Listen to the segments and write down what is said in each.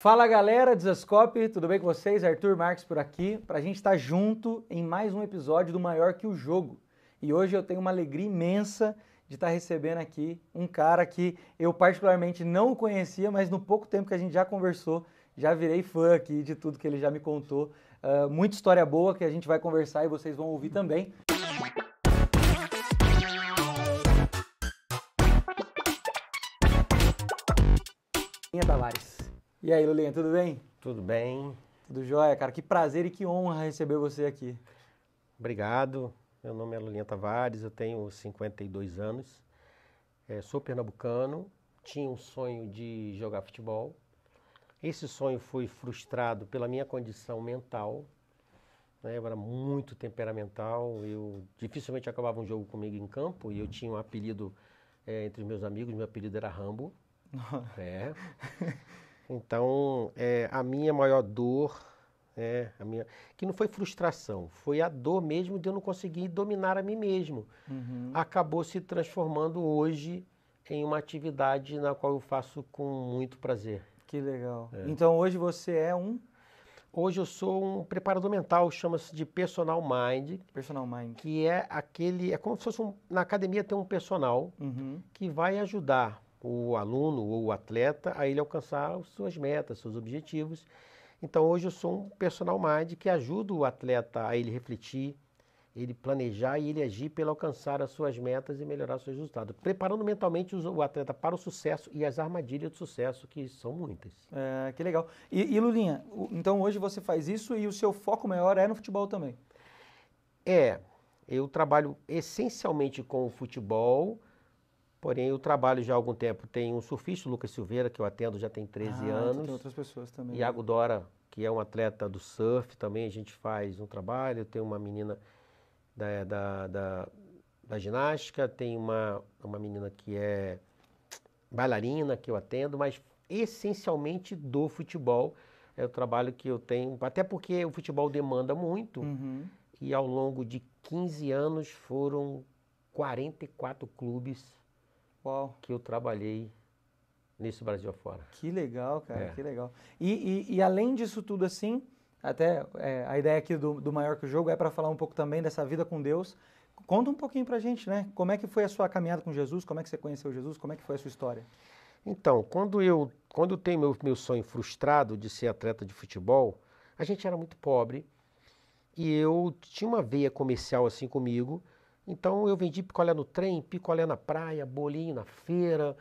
Fala galera, Desascope, tudo bem com vocês? Arthur Marques por aqui, pra gente estar junto em mais um episódio do Maior que o Jogo. E hoje eu tenho uma alegria imensa de estar recebendo aqui um cara que eu particularmente não o conhecia, mas no pouco tempo que a gente já conversou, já virei fã aqui de tudo que ele já me contou. Muita história boa que a gente vai conversar e vocês vão ouvir também. Lulinha Tavares. E aí, Lulinha, tudo bem? Tudo bem, Tudo jóia, cara. Que prazer e que honra receber você aqui. obrigado. Meu nome é Lulinha Tavares, eu tenho 52 anos, sou pernambucano, tinha um sonho de jogar futebol. Esse sonho foi frustrado pela minha condição mental, né? Eu era muito temperamental, eu dificilmente acabava um jogo comigo em campo e eu tinha um apelido entre os meus amigos, meu apelido era Rambo. É. Então, a minha maior dor, que não foi frustração, foi a dor mesmo de eu não conseguir dominar a mim mesmo. Acabou se transformando hoje em uma atividade na qual eu faço com muito prazer. Que legal. Então hoje você é um Hoje eu sou um preparador mental, chama-se de Personal Mind, personal mind. que é como se fosse na academia tem um personal que vai ajudar o aluno ou o atleta a ele alcançar as suas metas, seus objetivos. Então hoje eu sou um personal mind que ajuda o atleta a ele refletir, ele planejar e ele agir para alcançar as suas metas e melhorar seus resultados, preparando mentalmente o atleta para o sucesso e as armadilhas de sucesso, que são muitas. Que legal. E Lulinha, então hoje você faz isso e o seu foco maior é no futebol também? Eu trabalho essencialmente com o futebol, porém eu trabalho já há algum tempo. Tem um surfista, o Lucas Silveira, que eu atendo já tem 13 Então anos. tem outras pessoas também. Iago Dora, que é um atleta do surf, também a gente faz um trabalho. Tem uma menina da ginástica, tem uma menina que é bailarina que eu atendo, mas essencialmente do futebol é o trabalho que eu tenho, até porque o futebol demanda muito e ao longo de 15 anos foram 44 clubes Uau, que eu trabalhei nesse Brasil afora. que legal, cara, que legal. E além disso tudo assim, até a ideia aqui do Maior que o Jogo é para falar um pouco também dessa vida com Deus. Conta um pouquinho pra gente, né? Como é que foi a sua caminhada com Jesus? Como é que você conheceu Jesus? Como é que foi a sua história? Então, quando eu tenho meu sonho frustrado de ser atleta de futebol, a gente era muito pobre e eu tinha uma veia comercial assim comigo, então eu vendi picolé no trem, picolé na praia, bolinho na feira,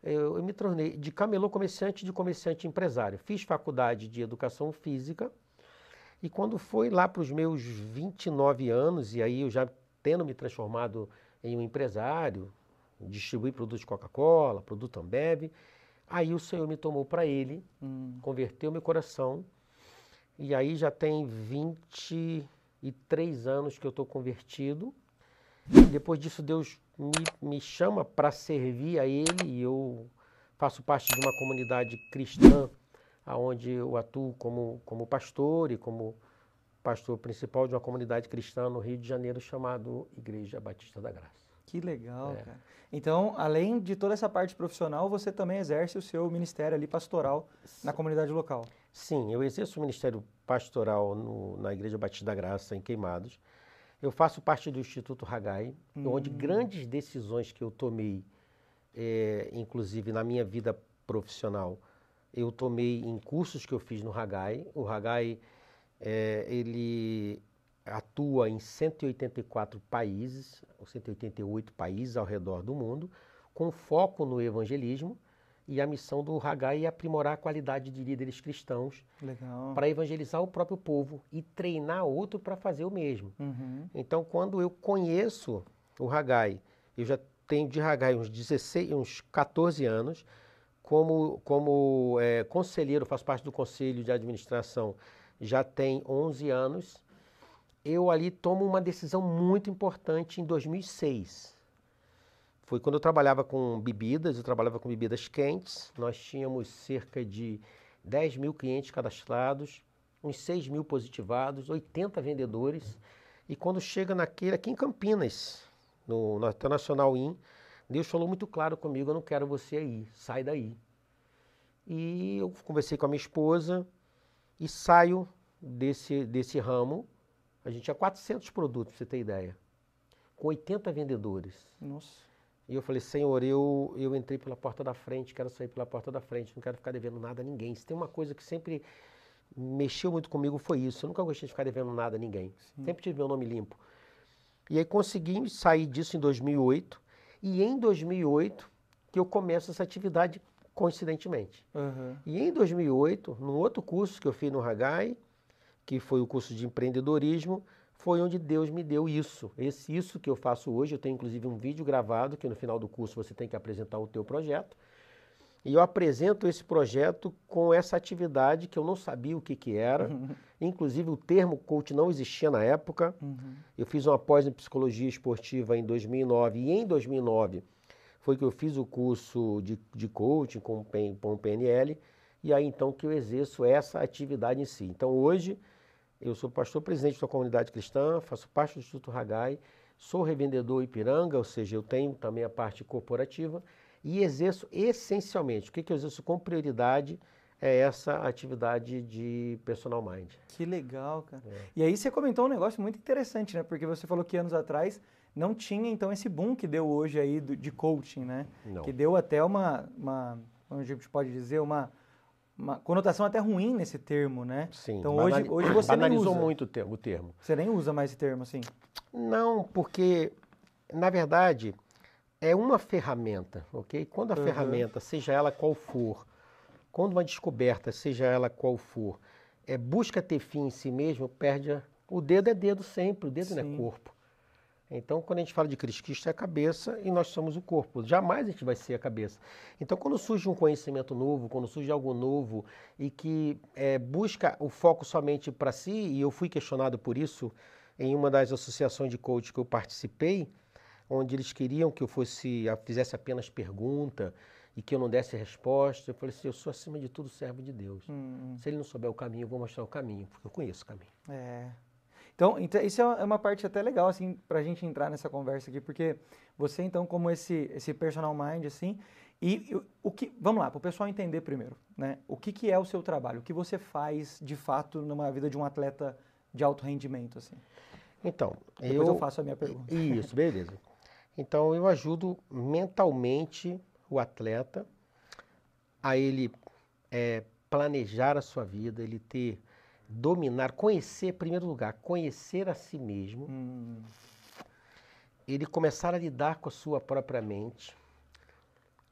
eu me tornei de camelô comerciante, de comerciante empresário. Fiz faculdade de educação física e quando foi lá para os meus 29 anos, e aí eu já tendo me transformado em um empresário, distribuir produtos de Coca-Cola, produto Ambev, aí o Senhor me tomou para Ele, converteu meu coração, e aí já tem 23 anos que eu estou convertido. Depois disso Deus me chama para servir a Ele, e eu faço parte de uma comunidade cristã, onde eu atuo como pastor e como pastor principal de uma comunidade cristã no Rio de Janeiro chamado Igreja Batista da Graça. Que legal, cara. Então, além de toda essa parte profissional, você também exerce o seu ministério ali pastoral na comunidade local. Sim, eu exerço o ministério pastoral na Igreja Batista da Graça, em Queimados. Eu faço parte do Instituto Haggai, onde grandes decisões que eu tomei, inclusive na minha vida profissional, eu tomei em cursos que eu fiz no Haggai. O Haggai, ele atua em 184 países, ou 188 países ao redor do mundo, com foco no evangelismo, e a missão do Haggai é aprimorar a qualidade de líderes cristãos para evangelizar o próprio povo e treinar outro para fazer o mesmo. Então, quando eu conheço o Haggai, eu já tenho de Haggai uns 14 anos, como conselheiro, faço parte do conselho de administração, já tem 11 anos, eu ali tomo uma decisão muito importante em 2006. Foi quando eu trabalhava com bebidas quentes, nós tínhamos cerca de 10 mil clientes cadastrados, uns 6 mil positivados, 80 vendedores, e quando chega aqui em Campinas, no Internacional In, Deus falou muito claro comigo: eu não quero você aí, sai daí. E eu conversei com a minha esposa e saio desse ramo. A gente tinha 400 produtos, pra você ter ideia, com 80 vendedores. Nossa. E eu falei, Senhor, eu entrei pela porta da frente, quero sair pela porta da frente, não quero ficar devendo nada a ninguém. Se tem uma coisa que sempre mexeu muito comigo foi isso. Eu nunca gostei de ficar devendo nada a ninguém. Sim. Sempre tive meu nome limpo. E aí consegui sair disso em 2008. E em 2008 que eu começo essa atividade coincidentemente. Uhum. E em 2008, num outro curso que eu fiz no Hagai, que foi o curso de empreendedorismo, foi onde Deus me deu isso. Isso que eu faço hoje, eu tenho inclusive um vídeo gravado, que no final do curso você tem que apresentar o teu projeto. E eu apresento esse projeto com essa atividade que eu não sabia o que era. Inclusive o termo coach não existia na época. Eu fiz uma pós em psicologia esportiva em 2009 e em 2009 foi que eu fiz o curso de coaching com o PNL e aí então que eu exerço essa atividade em si. Então hoje eu sou pastor presidente da comunidade cristã, faço parte do Instituto Hagai, sou revendedor Ipiranga, ou seja, eu tenho também a parte corporativa e exerço essencialmente, o que eu exerço com prioridade é essa atividade de personal mind. Que legal, cara. E aí você comentou um negócio muito interessante, né? Porque você falou que anos atrás não tinha, então, esse boom que deu hoje aí de coaching, né? Não. Que deu até uma como a gente pode dizer, uma conotação até ruim nesse termo, né? Sim, então hoje você nem banalizou usa. muito o termo. Você nem usa mais esse termo, assim? Não, porque, na verdade, é uma ferramenta, ok? Quando a ferramenta, seja ela qual for, quando uma descoberta, seja ela qual for, busca ter fim em si mesmo, perde o dedo é dedo sempre, o dedo não é corpo. Então, quando a gente fala de Cristo é a cabeça e nós somos o corpo. Jamais a gente vai ser a cabeça. Então, quando surge um conhecimento novo, quando surge algo novo e que busca o foco somente para si, e eu fui questionado por isso em uma das associações de coach que eu participei, onde eles queriam que eu fizesse apenas pergunta e que eu não desse resposta. Eu falei assim, eu sou acima de tudo servo de Deus. Se ele não souber o caminho, eu vou mostrar o caminho, porque eu conheço o caminho. Então, isso é uma parte até legal, assim, pra gente entrar nessa conversa aqui, porque você, então, como esse personal mind, assim, vamos lá, para o pessoal entender primeiro, né? O que é o seu trabalho? O que você faz, de fato, numa vida de um atleta de alto rendimento, assim? Então, depois eu faço a minha pergunta. Isso, beleza. Então, eu ajudo mentalmente o atleta a ele planejar a sua vida, ele dominar, conhecer, em primeiro lugar, conhecer a si mesmo, ele começar a lidar com a sua própria mente,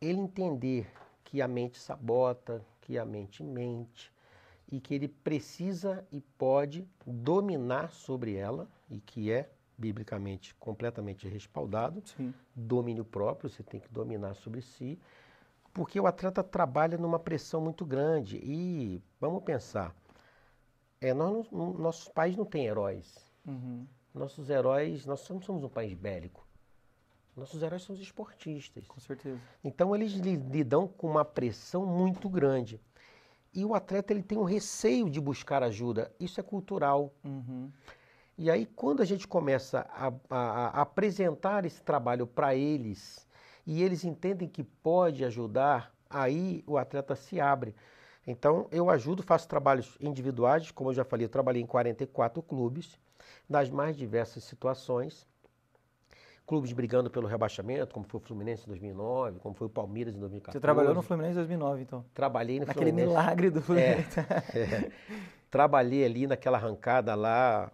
ele entender que a mente sabota, que a mente mente, e que ele precisa e pode dominar sobre ela, e que é biblicamente completamente respaldado. Sim. Domínio próprio, você tem que dominar sobre si, porque o atleta trabalha numa pressão muito grande. E vamos pensar, nossos pais não têm heróis. Nossos heróis, nós não somos um país bélico. Nossos heróis são os esportistas. Com certeza. Então eles lidam com uma pressão muito grande. E o atleta ele tem um receio de buscar ajuda. Isso é cultural. E aí quando a gente começa a apresentar esse trabalho para eles, e eles entendem que pode ajudar, aí o atleta se abre. Então, eu ajudo, faço trabalhos individuais, como eu já falei, eu trabalhei em 44 clubes, nas mais diversas situações. Clubes brigando pelo rebaixamento, como foi o Fluminense em 2009, como foi o Palmeiras em 2014. Você trabalhou no Fluminense em 2009, então? Trabalhei no Naquele Fluminense. milagre do Fluminense. Trabalhei ali naquela arrancada lá,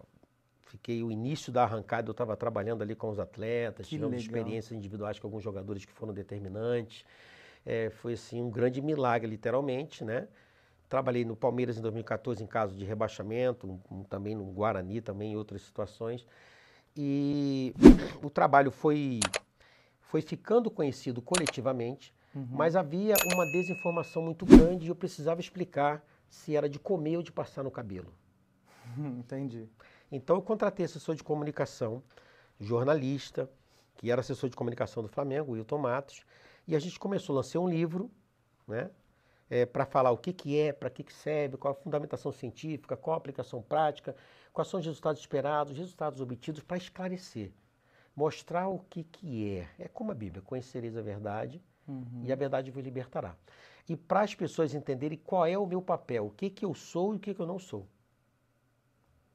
o início da arrancada eu estava trabalhando ali com os atletas, tivemos experiências individuais com alguns jogadores que foram determinantes. Foi assim um grande milagre, literalmente, né? Trabalhei no Palmeiras em 2014 em caso de rebaixamento, também no Guarani, também em outras situações. E o trabalho foi ficando conhecido coletivamente, mas havia uma desinformação muito grande e eu precisava explicar se era de comer ou de passar no cabelo. Entendi. Então eu contratei assessor de comunicação, jornalista, que era assessor de comunicação do Flamengo, Wilton Matos, e a gente começou, lancei um livro, né, para falar o que é, para que serve, qual a fundamentação científica, qual a aplicação prática, quais são os resultados esperados, os resultados obtidos, para esclarecer, mostrar o que é. É como a Bíblia, conhecereis a verdade e a verdade vos libertará. e para as pessoas entenderem qual é o meu papel, o que que eu sou e o que que eu não sou.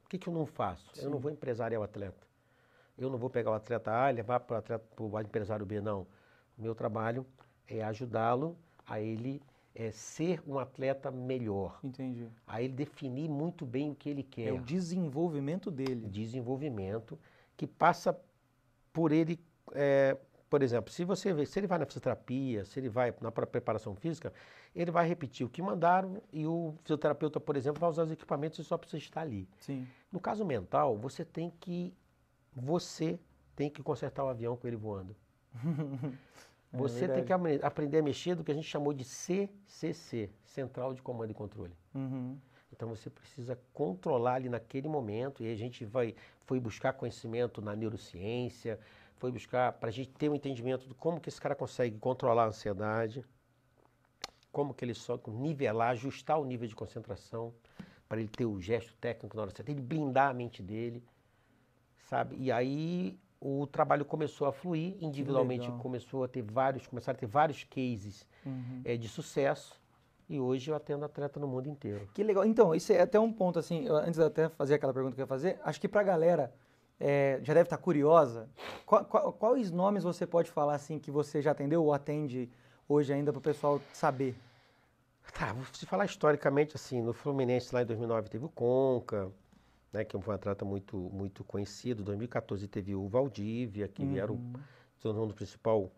O que que eu não faço? Sim. Eu não vou empresariar o atleta. Eu não vou pegar o atleta A e levar para o empresário B, não. O meu trabalho é ajudá-lo a ele ser um atleta melhor. Entendi. A ele definir muito bem o que ele quer. É o desenvolvimento dele. Desenvolvimento que passa por ele, por exemplo, se ele vai na fisioterapia, se ele vai na própria preparação física, ele vai repetir o que mandaram e o fisioterapeuta, por exemplo, vai usar os equipamentos e só precisa estar ali. Sim. No caso mental, você tem que consertar o avião com ele voando. Você tem que aprender a mexer do que a gente chamou de CCC, Central de Comando e Controle. Uhum. Então você precisa controlar ali naquele momento, e a gente foi buscar conhecimento na neurociência, foi buscar para a gente ter um entendimento de como que esse cara consegue controlar a ansiedade, como que ele só nivelar, ajustar o nível de concentração, para ele ter o gesto técnico na hora certa, ele blindar a mente dele, sabe? E aí o trabalho começou a fluir, individualmente começaram a ter vários cases de sucesso, e hoje eu atendo atleta no mundo inteiro. Que legal. Então, isso é até um ponto, assim, antes de até fazer aquela pergunta que eu ia fazer, acho que pra galera já deve estar curiosa, quais nomes você pode falar, assim, que você já atendeu ou atende hoje ainda para o pessoal saber? Tá, vou te falar historicamente, assim, no Fluminense lá em 2009 teve o Conca, né, que foi um atleta muito, muito conhecido. Em 2014 teve o Valdívia, que era o principal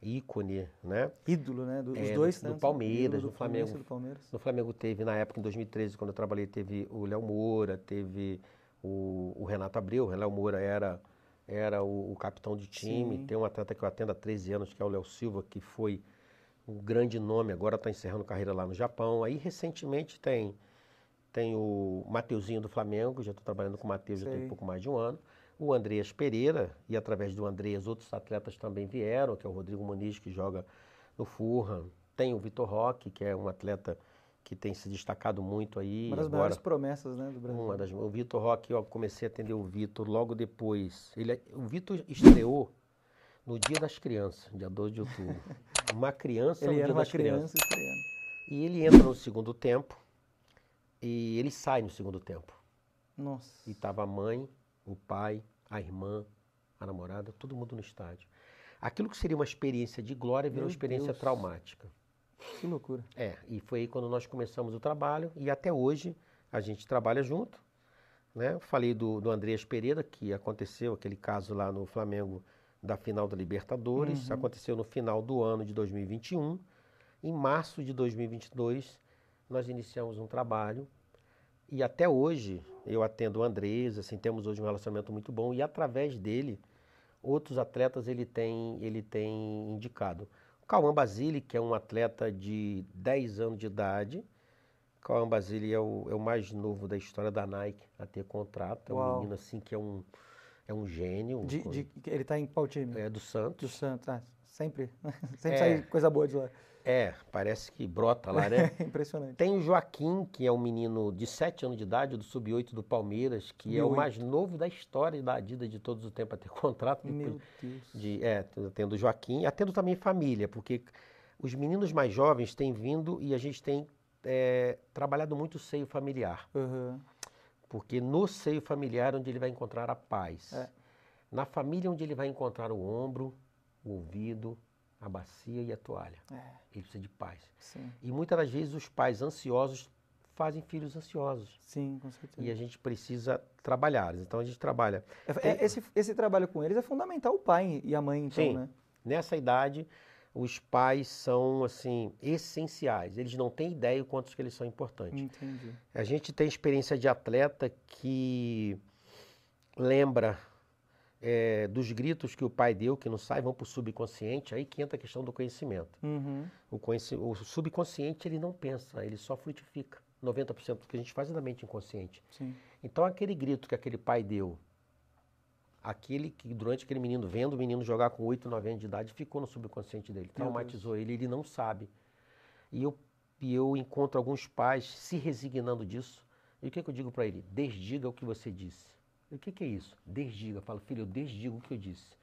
ícone, né? Ídolo, né? Os dois, do Palmeiras, do Flamengo. Do Palmeiras. No Flamengo teve, na época, em 2013, quando eu trabalhei, teve o Léo Moura, teve o Renato Abreu. O Léo Moura era o capitão de time. Sim. Tem um atleta que eu atendo há 13 anos, que é o Léo Silva, que foi um grande nome, agora está encerrando carreira lá no Japão. Aí, recentemente, tem o Mateuzinho do Flamengo, já estou trabalhando com o Mateus já tem um pouco mais de um ano. O Andreas Pereira, e através do Andreas outros atletas também vieram, que é o Rodrigo Muniz, que joga no Fulham. Tem o Vitor Roque, que é um atleta que tem se destacado muito aí. Uma das maiores promessas, né, do Brasil. O Vitor Roque, eu comecei a atender o Vitor logo depois. O Vitor estreou no Dia das Crianças, dia 12 de outubro. Uma criança no Dia das Crianças. E ele entra no segundo tempo e ele sai no segundo tempo. Nossa. E estava a mãe, o pai, a irmã, a namorada, todo mundo no estádio. Aquilo que seria uma experiência de glória virou uma experiência traumática. Que loucura. E foi aí quando nós começamos o trabalho e até hoje a gente trabalha junto, né? Falei do Andreas Pereira, que aconteceu aquele caso lá no Flamengo da final da Libertadores, aconteceu no final do ano de 2021. Em março de 2022, nós iniciamos um trabalho e até hoje eu atendo o Andrés, assim, temos hoje um relacionamento muito bom e através dele, outros atletas ele tem indicado. O Cauã Basile, que é um atleta de 10 anos de idade, o Cauã Basile é o mais novo da história da Nike a ter contrato, é um menino assim que é um gênio. Ele está em qual time? É do Santos. Do Santos, sempre sai coisa boa de lá. Parece que brota lá, né? Impressionante. Tem o Joaquim, que é um menino de 7 anos de idade, do Sub-8 do Palmeiras, que é o mais novo da história da Adidas de todos os tempos a ter contrato. Meu Deus. Tendo o Joaquim, atendo também família, porque os meninos mais jovens têm vindo e a gente tem trabalhado muito o seio familiar. Porque no seio familiar é onde ele vai encontrar a paz. Na família é onde ele vai encontrar o ombro, o ouvido, a bacia e a toalha. Ele precisa de paz. Sim. E muitas das vezes os pais ansiosos fazem filhos ansiosos. Sim, com certeza. E a gente precisa trabalhar. Então a gente trabalha. Esse trabalho com eles é fundamental, o pai e a mãe, então, Sim. né? Nessa idade, os pais são, assim, essenciais. Eles não têm ideia o quanto que eles são importantes. Entendi. A gente tem experiência de atleta que lembra dos gritos que o pai deu, que não sai, vão para o subconsciente, aí que entra a questão do conhecimento. O subconsciente, ele não pensa, ele só frutifica. 90% do que a gente faz é da mente inconsciente. Sim. Então, aquele grito que aquele pai deu, aquele que durante aquele menino, vendo o menino jogar com 8, 9 anos de idade, ficou no subconsciente dele, traumatizou ele não sabe. E eu encontro alguns pais se resignando disso. E o que eu digo para ele? Desdiga o que você disse. O que é isso? Desdiga. Eu falo, filho, eu desdigo o que eu disse.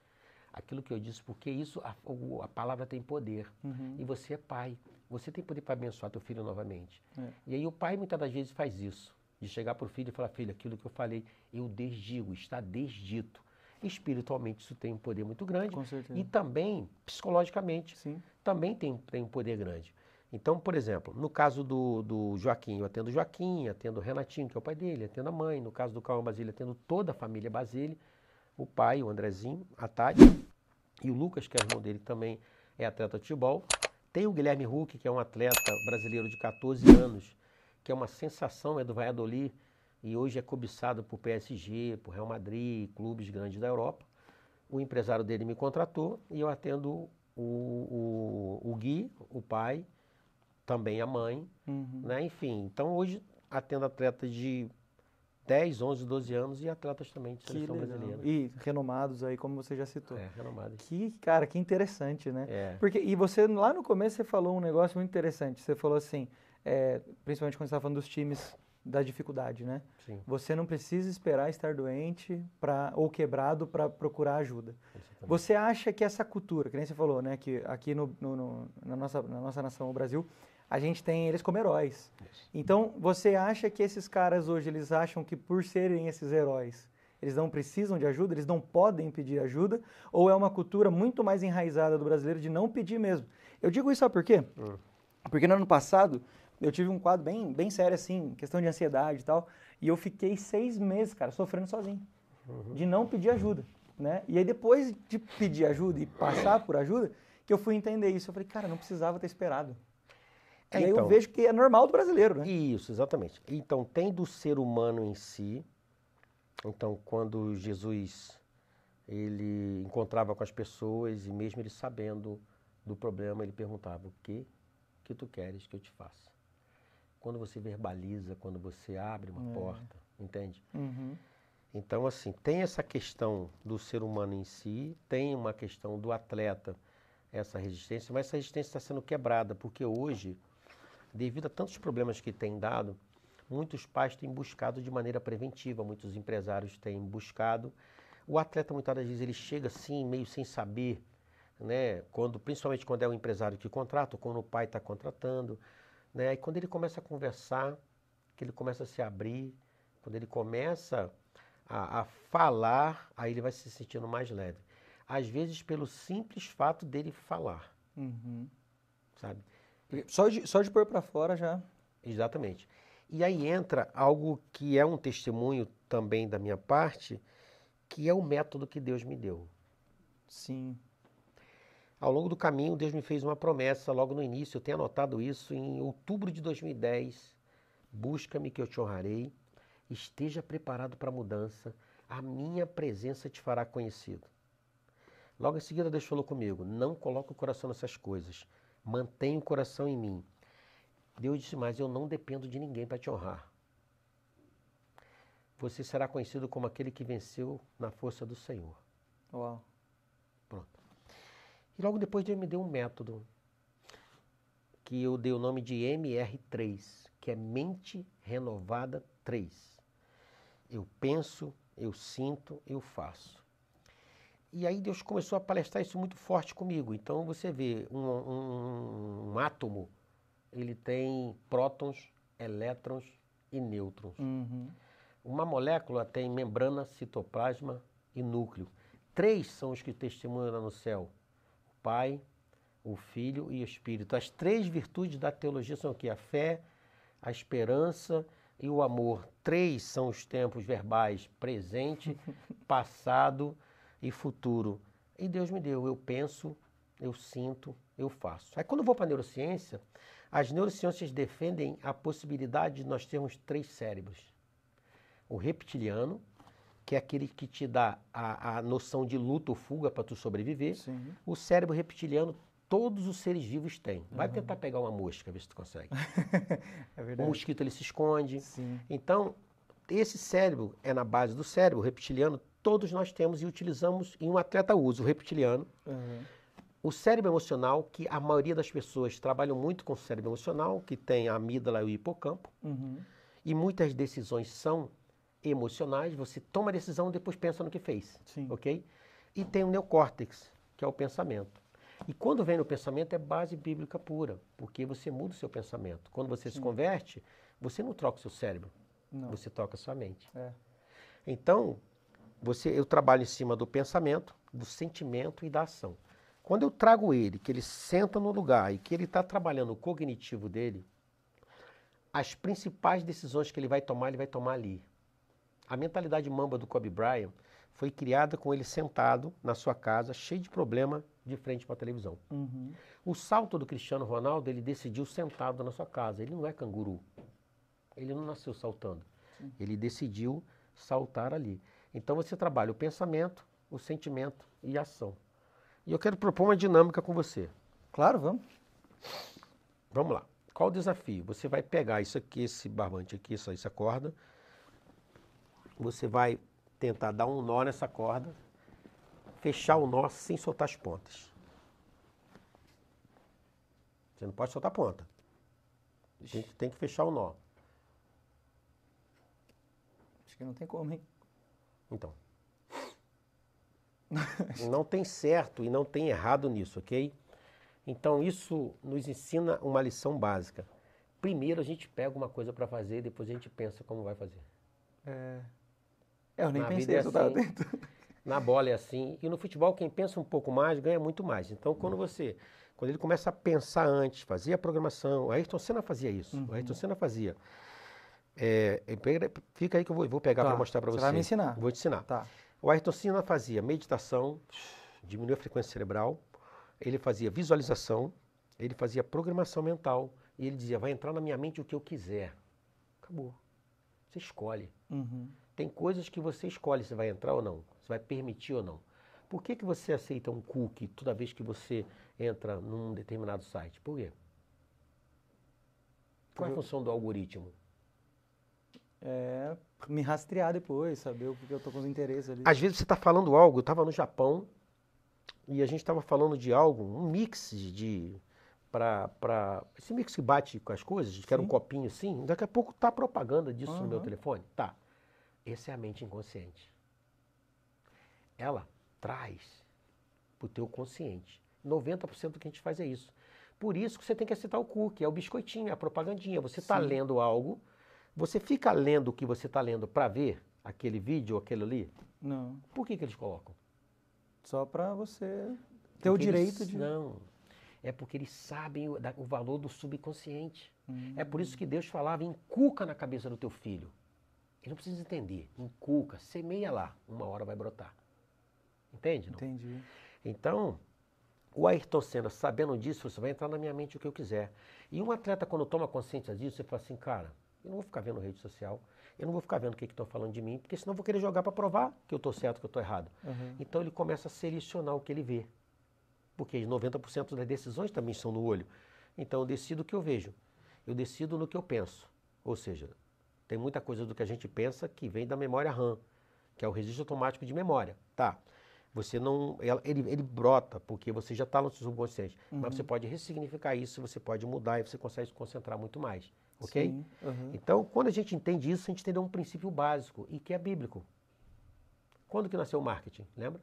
aquilo que eu disse, porque isso, a palavra tem poder. E você é pai. Você tem poder para abençoar teu filho novamente. E aí o pai muitas das vezes faz isso, de chegar para o filho e falar, filho, aquilo que eu falei, eu desdigo, está desdito. Espiritualmente isso tem um poder muito grande. Com certeza. E também, psicologicamente, Sim. também tem um poder grande. Então, por exemplo, no caso do Joaquim, eu atendo o Joaquim, atendo o Renatinho, que é o pai dele, atendo a mãe. No caso do Cauã Basílio, atendo toda a família Basílio, o pai, o Andrezinho, a Tati e o Lucas, que é o irmão dele, que também é atleta de futebol. Tem o Guilherme Huck, que é um atleta brasileiro de 14 anos, que é uma sensação, é do Valladolid, e hoje é cobiçado por PSG, por Real Madrid, clubes grandes da Europa. O empresário dele me contratou e eu atendo o Gui, o pai, também a mãe, né? Enfim, então hoje atendo atletas de 10, 11, 12 anos e atletas também de seleção brasileira. E renomados aí, como você já citou. Renomados. Cara, que interessante, né? Porque, e você, lá no começo, você falou um negócio muito interessante. Você falou assim, principalmente quando você estava falando dos times da dificuldade, né? Sim. Você não precisa esperar estar doente ou quebrado para procurar ajuda. Exatamente. Você acha que essa cultura, que nem você falou, né? Que aqui na nossa nação, o Brasil, a gente tem eles como heróis. Isso. Então, você acha que esses caras hoje, eles acham que por serem esses heróis, eles não precisam de ajuda, eles não podem pedir ajuda? Ou é uma cultura muito mais enraizada do brasileiro de não pedir mesmo? Eu digo isso, sabe por quê? Porque no ano passado, eu tive um quadro bem sério, assim, questão de ansiedade e tal, e eu fiquei 6 meses, cara, sofrendo sozinho, de não pedir ajuda, né? E aí depois de pedir ajuda e passar por ajuda, que eu fui entender isso. Eu falei, cara, não precisava ter esperado. E aí eu vejo que é normal do brasileiro, né? Isso, exatamente. Então, tem do ser humano em si. Então, quando Jesus, ele encontrava com as pessoas e mesmo ele sabendo do problema, ele perguntava, o que tu queres que eu te faça? Quando você verbaliza, quando você abre uma porta, entende? Então, assim, tem essa questão do ser humano em si, tem uma questão do atleta, essa resistência, mas essa resistência está sendo quebrada, porque hoje, devido a tantos problemas que tem dado, muitos pais têm buscado de maneira preventiva, muitos empresários têm buscado. O atleta, muitas das vezes, ele chega assim, meio sem saber, né? Principalmente quando é o empresário que contrata, ou quando o pai está contratando, né? E quando ele começa a conversar, que ele começa a se abrir, quando ele começa a falar, aí ele vai se sentindo mais leve. Às vezes, pelo simples fato dele falar, sabe? Só de pôr para fora já... Exatamente. E aí entra algo que é um testemunho também da minha parte, que é o método que Deus me deu. Sim. Ao longo do caminho, Deus me fez uma promessa logo no início, eu tenho anotado isso em outubro de 2010. Busca-me que eu te honrarei, esteja preparado para a mudança, a minha presença te fará conhecido. Logo em seguida, Deus falou comigo, não coloque o coração nessas coisas, mantenha o coração em mim. Deus disse, mas eu não dependo de ninguém para te honrar. Você será conhecido como aquele que venceu na força do Senhor. Uau. Pronto. E logo depois Deus me deu um método, que eu dei o nome de MR3, que é Mente Renovada 3. Eu penso, eu sinto, eu faço. E aí Deus começou a palestrar isso muito forte comigo. Então você vê um átomo, ele tem prótons, elétrons e nêutrons. Uma molécula tem membrana, citoplasma e núcleo. 3 são os que testemunham lá no céu. O Pai, o Filho e o Espírito. As 3 virtudes da teologia são o quê? A fé, a esperança e o amor. 3 são os tempos verbais, presente, passado e futuro. E Deus me deu, eu penso, eu sinto, eu faço. Aí quando eu vou para a neurociência, as neurociências defendem a possibilidade de nós termos 3 cérebros. O reptiliano, que é aquele que te dá a noção de luta ou fuga para tu sobreviver. Sim. O cérebro reptiliano, todos os seres vivos têm. Vai tentar pegar uma mosca, ver se tu consegue. É verdade. O mosquito, ele se esconde. Sim. Então, esse cérebro é na base do cérebro, o reptiliano, todos nós temos e utilizamos, e um atleta usa o reptiliano. O cérebro emocional, que a maioria das pessoas trabalham muito com o cérebro emocional, que tem a amígdala e o hipocampo. E muitas decisões são emocionais, você toma a decisão e depois pensa no que fez. Sim. Ok? E tem o neocórtex, que é o pensamento. E quando vem no pensamento é base bíblica pura, porque você muda o seu pensamento. Quando você se converte, você não troca o seu cérebro, você troca a sua mente. Então, eu trabalho em cima do pensamento, do sentimento e da ação. Quando eu trago ele, que ele senta no lugar e que ele está trabalhando o cognitivo dele, as principais decisões que ele vai tomar ali. A mentalidade mamba do Kobe Bryant foi criada com ele sentado na sua casa, cheio de problema, de frente para a televisão. O salto do Cristiano Ronaldo, ele decidiu sentado na sua casa. Ele não é canguru. Ele não nasceu saltando. Ele decidiu saltar ali. Então você trabalha o pensamento, o sentimento e a ação. E eu quero propor uma dinâmica com você. Claro, vamos. Vamos lá. Qual o desafio? Você vai pegar isso aqui, esse barbante aqui, essa corda. Você vai tentar dar um nó nessa corda, fechar o nó sem soltar as pontas. Você não pode soltar a ponta. Tem que fechar o nó. Acho que não tem como, hein? Então. Não tem certo e não tem errado nisso, ok? Então isso nos ensina uma lição básica. Primeiro a gente pega uma coisa para fazer, depois a gente pensa como vai fazer. Eu nem Na pensei, vida é eu tava assim, dentro. na bola é assim, e no futebol quem pensa um pouco mais ganha muito mais. Então quando ele começa a pensar antes, fazia a programação, o Ayrton Senna fazia isso, o Ayrton Senna fazia. Fica aí que eu vou pegar para mostrar para você. Você vai me ensinar. Vou te ensinar. Tá. O Ayrton Senna fazia meditação, diminuía a frequência cerebral, ele fazia visualização, ele fazia programação mental, e ele dizia, vai entrar na minha mente o que eu quiser. Acabou. Você escolhe. Tem coisas que você escolhe se vai entrar ou não, se vai permitir ou não. Por que você aceita um cookie toda vez que você entra num determinado site? Por quê? Qual é a função do algoritmo? Me rastrear depois, saber o que eu tô com os interesses ali. Às vezes você está falando algo, eu estava no Japão e a gente estava falando de algo, um mix esse mix que bate com as coisas, que era um copinho assim, daqui a pouco tá propaganda disso no meu telefone. Tá. Essa é a mente inconsciente. Ela traz para o teu consciente. 90% do que a gente faz é isso. Por isso que você tem que aceitar o cookie, é o biscoitinho, é a propagandinha. Você está lendo algo, você fica lendo o que você está lendo para ver aquele vídeo ou aquele ali? Não. Por que eles colocam? Só para você ter o direito de... Não. É porque eles sabem o valor do subconsciente. É por isso que Deus falava, inculca na cabeça do teu filho. Ele não precisa entender. Inculca, semeia lá, uma hora vai brotar. Entende? Não? Entendi. Então, o Ayrton Senna, sabendo disso, você vai entrar na minha mente o que eu quiser. E um atleta, quando toma consciência disso, você fala assim, cara, eu não vou ficar vendo rede social, eu não vou ficar vendo o que estão falando de mim, porque senão eu vou querer jogar para provar que eu estou certo, que eu estou errado. Então ele começa a selecionar o que ele vê. Porque 90% das decisões também são no olho. Então eu decido o que eu vejo. Eu decido no que eu penso. Ou seja, tem muita coisa do que a gente pensa que vem da memória RAM, que é o registro automático de memória. Tá. Você não, ele brota, porque você já está no seu subconsciente. Mas você pode ressignificar isso, você pode mudar e você consegue se concentrar muito mais. Ok? Sim. Então, quando a gente entende isso, a gente entendeu um princípio básico e que é bíblico. Quando que nasceu o marketing? Lembra?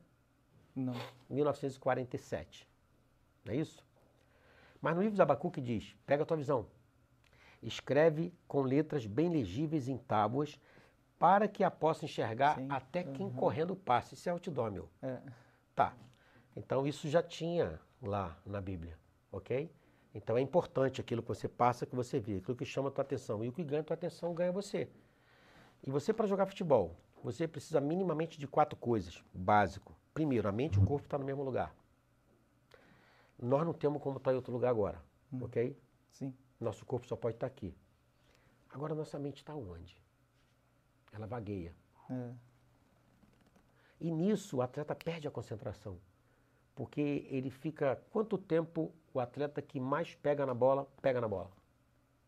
Não. 1947. Não é isso? Mas no livro de Abacuque diz, pega a tua visão, escreve com letras bem legíveis em tábuas, para que a possa enxergar até quem correndo passe. Isso é outdoor, meu. Tá. Então isso já tinha lá na Bíblia, ok? Então é importante aquilo que você passa, que você vê, aquilo que chama a tua atenção. E o que ganha a tua atenção, ganha você. E você, para jogar futebol, você precisa minimamente de 4 coisas, básico. Primeiro, a mente e o corpo estão no mesmo lugar. Nós não temos como estar em outro lugar agora, ok? Sim. Nosso corpo só pode estar aqui. Agora, nossa mente está onde? Ela vagueia. E nisso, o atleta perde a concentração. Porque ele fica... Quanto tempo o atleta que mais pega na bola,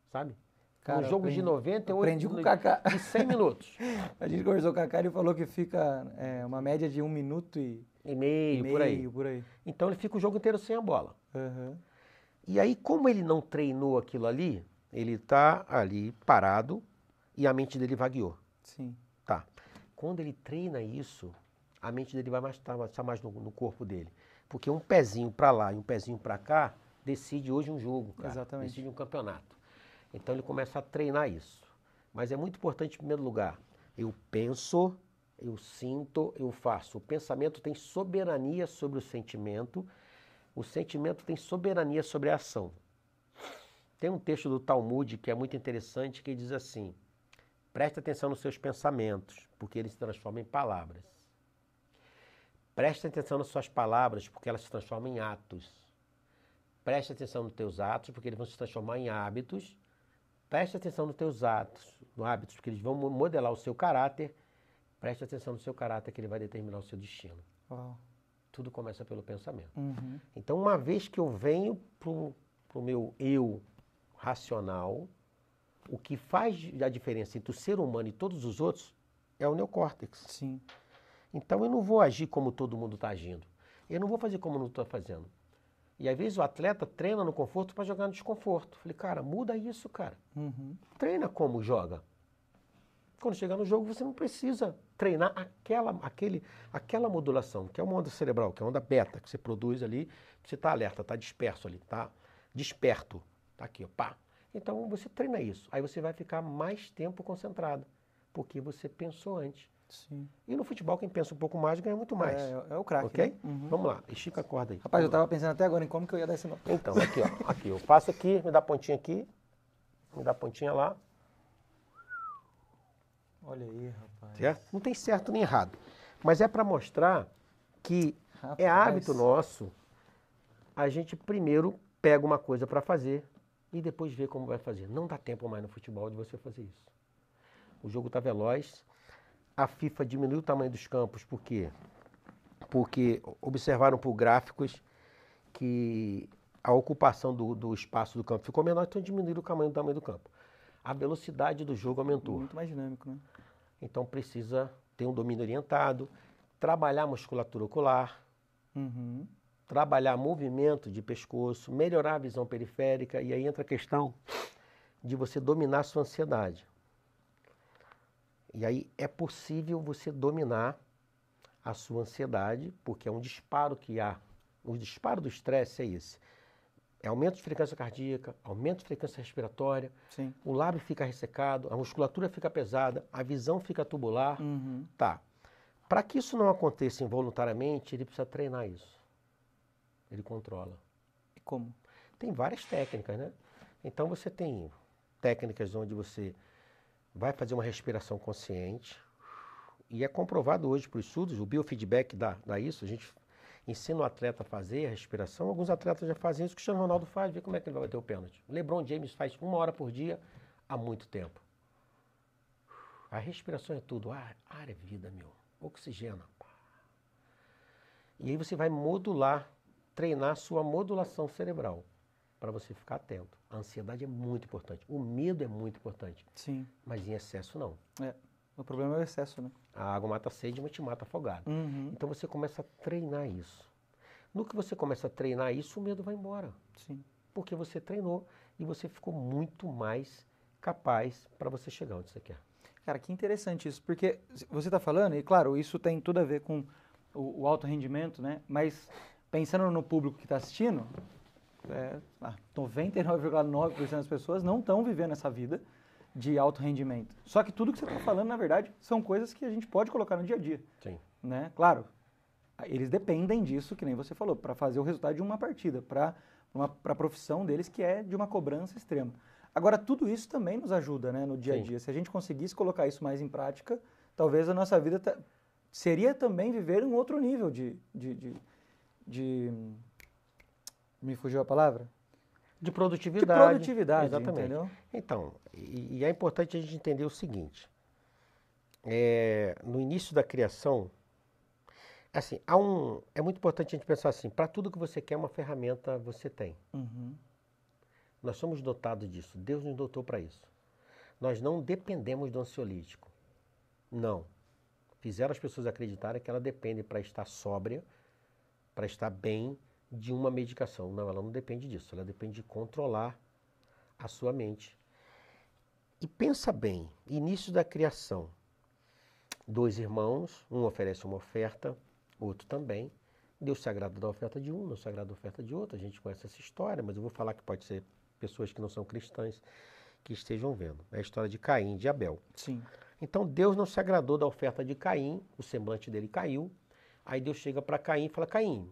sabe? Cara, no jogo de 98 aprendi com o Kaká. de 100 minutos. A gente conversou com o Kaká e ele falou que fica uma média de 1 minuto e meio, por aí. Então ele fica o jogo inteiro sem a bola. E aí, como ele não treinou aquilo ali, ele está ali parado e a mente dele vagueou. Sim. Tá. Quando ele treina isso, a mente dele vai estar mais no corpo dele. Porque um pezinho para lá e um pezinho para cá decide hoje um jogo, cara. Exatamente. Decide um campeonato. Então ele começa a treinar isso. Mas é muito importante, em primeiro lugar, eu penso, eu sinto, eu faço. O pensamento tem soberania sobre o sentimento tem soberania sobre a ação. Tem um texto do Talmud que é muito interessante, que diz assim: preste atenção nos seus pensamentos, porque eles se transformam em palavras. Preste atenção nas suas palavras, porque elas se transformam em atos. Preste atenção nos teus atos, porque eles vão se transformar em hábitos. Preste atenção nos teus hábitos, porque eles vão modelar o seu caráter. Preste atenção no seu caráter, que ele vai determinar o seu destino. Uau. Tudo começa pelo pensamento. Uhum. Então, uma vez que eu venho pro meu eu racional, o que faz a diferença entre o ser humano e todos os outros é o neocórtex. Sim. Então, eu não vou agir como todo mundo está agindo. Eu não vou fazer como eu não estou fazendo. E às vezes o atleta treina no conforto para jogar no desconforto. Falei, cara, muda isso, cara. Uhum. Treina como joga. Quando chegar no jogo, você não precisa treinar aquela modulação, que é uma onda cerebral, que é uma onda beta, que você produz ali, você está alerta, está disperso ali, está desperto. Está aqui, ó, pá. Então você treina isso. Aí você vai ficar mais tempo concentrado, porque você pensou antes. Sim. E no futebol, quem pensa um pouco mais ganha muito mais. É o craque. Ok? Né? Uhum. Vamos lá, estica a corda aí. Rapaz, eu Vamos lá. tava pensando até agora em como que eu ia dar esse nome. Então, aqui, ó. Aqui, eu faço aqui, me dá a pontinha aqui, me dá a pontinha lá. Olha aí, rapaz. Certo? Não tem certo nem errado. Mas é para mostrar que Rapaz. é hábito nosso a gente primeiro pega uma coisa para fazer e depois vê como vai fazer. Não dá tempo mais no futebol de você fazer isso. O jogo está veloz. A FIFA diminuiu o tamanho dos campos. Por quê? Porque observaram por gráficos que a ocupação do espaço do campo ficou menor, então diminuíram o tamanho do campo. A velocidade do jogo aumentou. Muito mais dinâmico, né? Então precisa ter um domínio orientado, trabalhar a musculatura ocular, Uhum. trabalhar movimento de pescoço, melhorar a visão periférica, e aí entra a questão de você dominar a sua ansiedade. E aí é possível você dominar a sua ansiedade, porque é um disparo que há. O disparo do estresse é esse. É aumento de frequência cardíaca, aumento de frequência respiratória, Sim. o lábio fica ressecado, a musculatura fica pesada, a visão fica tubular. Uhum. Tá. Para que isso não aconteça involuntariamente, ele precisa treinar isso. Ele controla. E como? Tem várias técnicas, né? Então você tem técnicas onde você vai fazer uma respiração consciente, e é comprovado hoje por estudos, o biofeedback dá isso, a gente ensina o atleta a fazer a respiração, alguns atletas já fazem isso, o Cristiano Ronaldo faz, vê como é que ele vai bater o pênalti. O LeBron James faz 1 hora por dia há muito tempo. A respiração é tudo, ar é vida, meu, oxigena. E aí você vai modular, treinar a sua modulação cerebral, para você ficar atento. A ansiedade é muito importante, o medo é muito importante. Sim. Mas em excesso não. É. O problema é o excesso, né? A água mata a sede, mas te mata afogado. Uhum. Então você começa a treinar isso. No que você começa a treinar isso, o medo vai embora. Sim. Porque você treinou e você ficou muito mais capaz para você chegar onde você quer. Cara, que interessante isso, porque você está falando, e claro, isso tem tudo a ver com o alto rendimento, né? Mas pensando no público que está assistindo, 99,9% das pessoas não estão vivendo essa vida de alto rendimento. Só que tudo que você está falando, na verdade, são coisas que a gente pode colocar no dia a dia. Sim. Né? Claro, eles dependem disso, que nem você falou, para fazer o resultado de uma partida, para a profissão deles, que é de uma cobrança extrema. Agora, tudo isso também nos ajuda, né, no dia a dia. Se a gente conseguisse colocar isso mais em prática, talvez a nossa vida seria também viver um outro nível de me fugiu a palavra? De produtividade. De produtividade, exatamente. Entendeu? Então, e é importante a gente entender o seguinte. No início da criação, assim, é muito importante a gente pensar assim, para tudo que você quer, uma ferramenta você tem. Uhum. Nós somos dotados disso, Deus nos dotou para isso. Nós não dependemos do ansiolítico. Não. Fizeram as pessoas acreditarem que ela depende para estar sóbria, para estar bem, de uma medicação. Não, ela não depende disso, ela depende de controlar a sua mente. E pensa bem, início da criação. 2 irmãos, um oferece uma oferta, outro também. Deus se agrada da oferta de um, não se agrada da oferta de outro. A gente conhece essa história, mas eu vou falar que pode ser pessoas que não são cristãs que estejam vendo. É a história de Caim e de Abel. Sim. Então Deus não se agradou da oferta de Caim, o semblante dele caiu. Aí Deus chega para Caim e fala: Caim,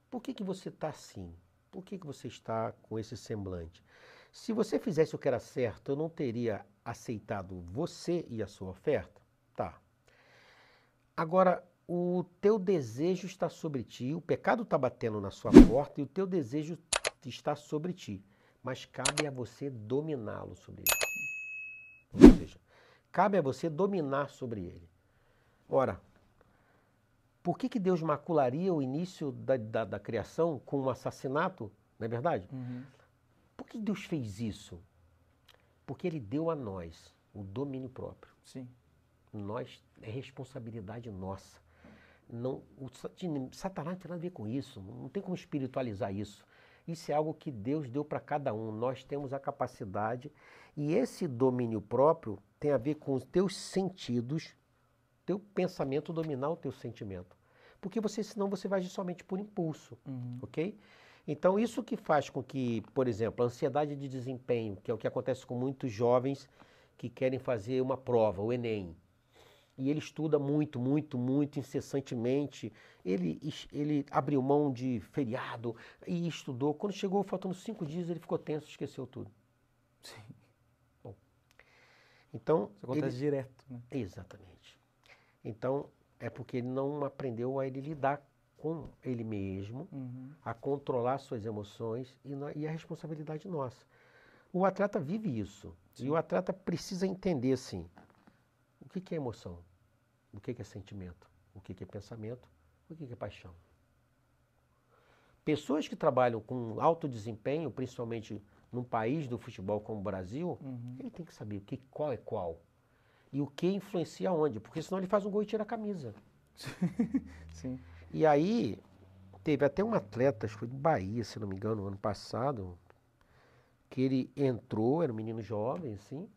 por que você está assim? Por que você está com esse semblante? Se você fizesse o que era certo, eu não teria aceitado você e a sua oferta? Tá. Agora, o teu desejo está sobre ti, o pecado está batendo na sua porta e o teu desejo está sobre ti, mas cabe a você dominá-lo sobre ele. Ou seja, cabe a você dominar sobre ele. Ora, por que Deus macularia o início da criação com um assassinato? Não é verdade? Uhum. Por que Deus fez isso? Porque Ele deu a nós o domínio próprio. Sim. Nós, é responsabilidade nossa. Não, Satanás não tem nada a ver com isso, não tem como espiritualizar isso. Isso é algo que Deus deu para cada um, nós temos a capacidade e esse domínio próprio tem a ver com os teus sentidos, teu pensamento dominar o teu sentimento. Porque senão você vai agir somente por impulso, ok? Então isso que faz com que, por exemplo, a ansiedade de desempenho, que é o que acontece com muitos jovens que querem fazer uma prova, o Enem, e ele estuda muito, muito, muito incessantemente. Ele abriu mão de feriado e estudou. Quando chegou, faltando 5 dias, ele ficou tenso, esqueceu tudo. Sim. Bom, então... Isso acontece direto, né? Exatamente. Então, é porque ele não aprendeu a ele lidar com ele mesmo, a controlar suas emoções e a responsabilidade nossa. O atleta vive isso. Sim. E o atleta precisa entender, assim, o que é emoção? O que é sentimento? O que é pensamento? O que é paixão? Pessoas que trabalham com alto desempenho, principalmente num país do futebol como o Brasil, ele tem que saber qual é qual. E o que influencia onde, porque senão ele faz um gol e tira a camisa. Sim. E aí, teve até um atleta, acho que foi do Bahia, se não me engano, no ano passado, que ele entrou, era um menino jovem, assim,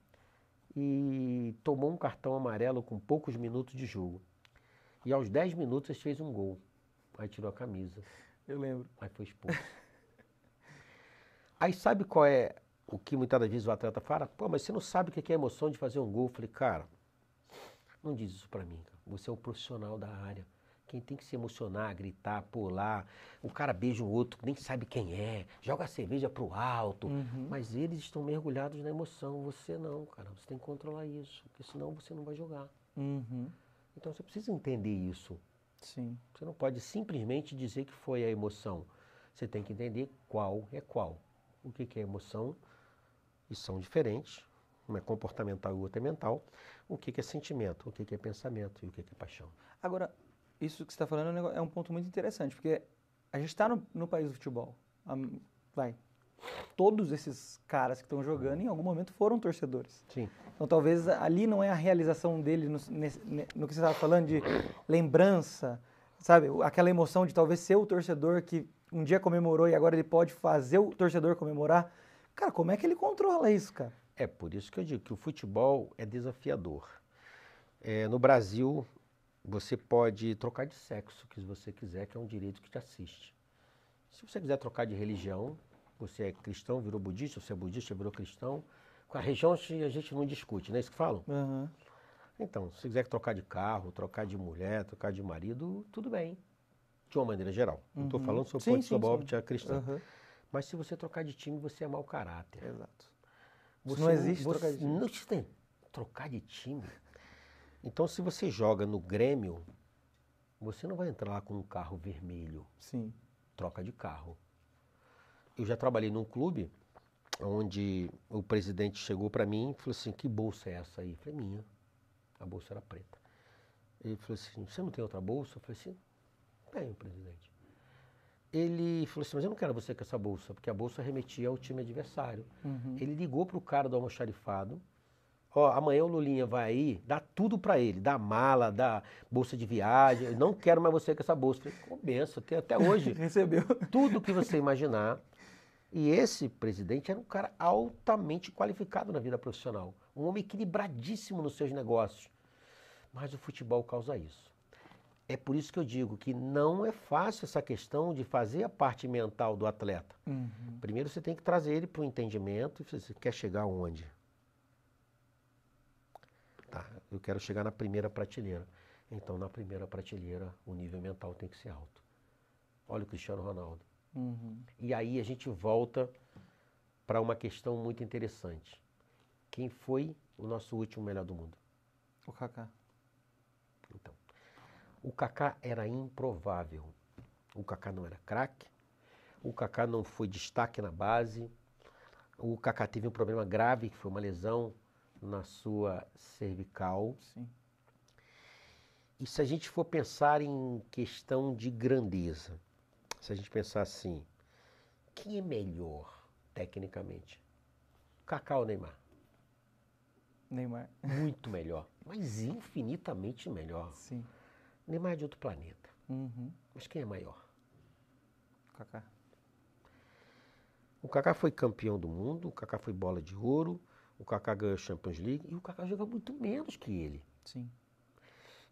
e tomou um cartão amarelo com poucos minutos de jogo. E aos 10 minutos ele fez um gol. Aí tirou a camisa. Eu lembro. Aí foi expulso. Aí sabe qual é o que muitas das vezes o atleta fala? Pô, mas você não sabe o que é a emoção de fazer um gol. Eu falei, cara, não diz isso pra mim. Você é um profissional da área. Quem tem que se emocionar, gritar, pular. O cara beija o outro, nem sabe quem é. Joga a cerveja pro alto. Mas eles estão mergulhados na emoção. Você não, cara. Você tem que controlar isso. Porque senão você não vai jogar. Então você precisa entender isso. Sim. Você não pode simplesmente dizer que foi a emoção. Você tem que entender qual é qual. O que é emoção? E são diferentes. Um é comportamental e o outro é mental. O que é sentimento? O que é pensamento? E o que é paixão? Agora, isso que você está falando é um ponto muito interessante, porque a gente está no país do futebol. Todos esses caras que estão jogando, em algum momento, foram torcedores. Sim. Então, talvez ali não é a realização dele no que você estava falando de lembrança, sabe? Aquela emoção de talvez ser o torcedor que um dia comemorou e agora ele pode fazer o torcedor comemorar. Cara, como é que ele controla isso, cara? É por isso que eu digo que o futebol é desafiador. No Brasil, você pode trocar de sexo, se você quiser, que é um direito que te assiste. Se você quiser trocar de religião, você é cristão, virou budista, você é budista, virou cristão. Com a religião a gente não discute, não é isso que falam? Então, se você quiser trocar de carro, trocar de mulher, trocar de marido, tudo bem. De uma maneira geral. Não estou falando sobre a óptica cristã. Mas se você trocar de time, você é mau caráter. Exato. Não existe trocar de time. Não existe trocar de time. Então, se você joga no Grêmio, você não vai entrar lá com um carro vermelho. Sim. Troca de carro. Eu já trabalhei num clube onde o presidente chegou para mim e falou assim, que bolsa é essa aí? Eu falei, minha. A bolsa era preta. Ele falou assim, você não tem outra bolsa? Eu falei assim, tenho, presidente. Ele falou assim, mas eu não quero você com essa bolsa, porque a bolsa remetia ao time adversário. Ele ligou pro cara do almoxarifado, amanhã o Lulinha vai aí, dá tudo para ele, dá mala, dá bolsa de viagem, eu não quero mais você com essa bolsa. Eu falei, benção, até hoje. Recebeu. Tudo que você imaginar. E esse presidente era um cara altamente qualificado na vida profissional, um homem equilibradíssimo nos seus negócios. Mas o futebol causa isso. É por isso que eu digo que não é fácil essa questão de fazer a parte mental do atleta. Primeiro você tem que trazer ele para o entendimento. Você quer chegar aonde? Tá, eu quero chegar na primeira prateleira. Então, na primeira prateleira, o nível mental tem que ser alto. Olha o Cristiano Ronaldo. E aí a gente volta para uma questão muito interessante. Quem foi o nosso último melhor do mundo? O Kaká. Então, o Kaká era improvável. O Kaká não era craque. O Kaká não foi destaque na base. O Kaká teve um problema grave, que foi uma lesão na sua cervical. Sim. E se a gente for pensar em questão de grandeza, se a gente pensar assim, quem é melhor tecnicamente? Kaká ou Neymar? Neymar. Muito melhor, mas infinitamente melhor. Sim. Neymar é de outro planeta. Mas quem é maior? Kaká. O Kaká foi campeão do mundo, o Kaká foi bola de ouro, o Kaká ganhou a Champions League e o Kaká joga muito menos que ele. Sim.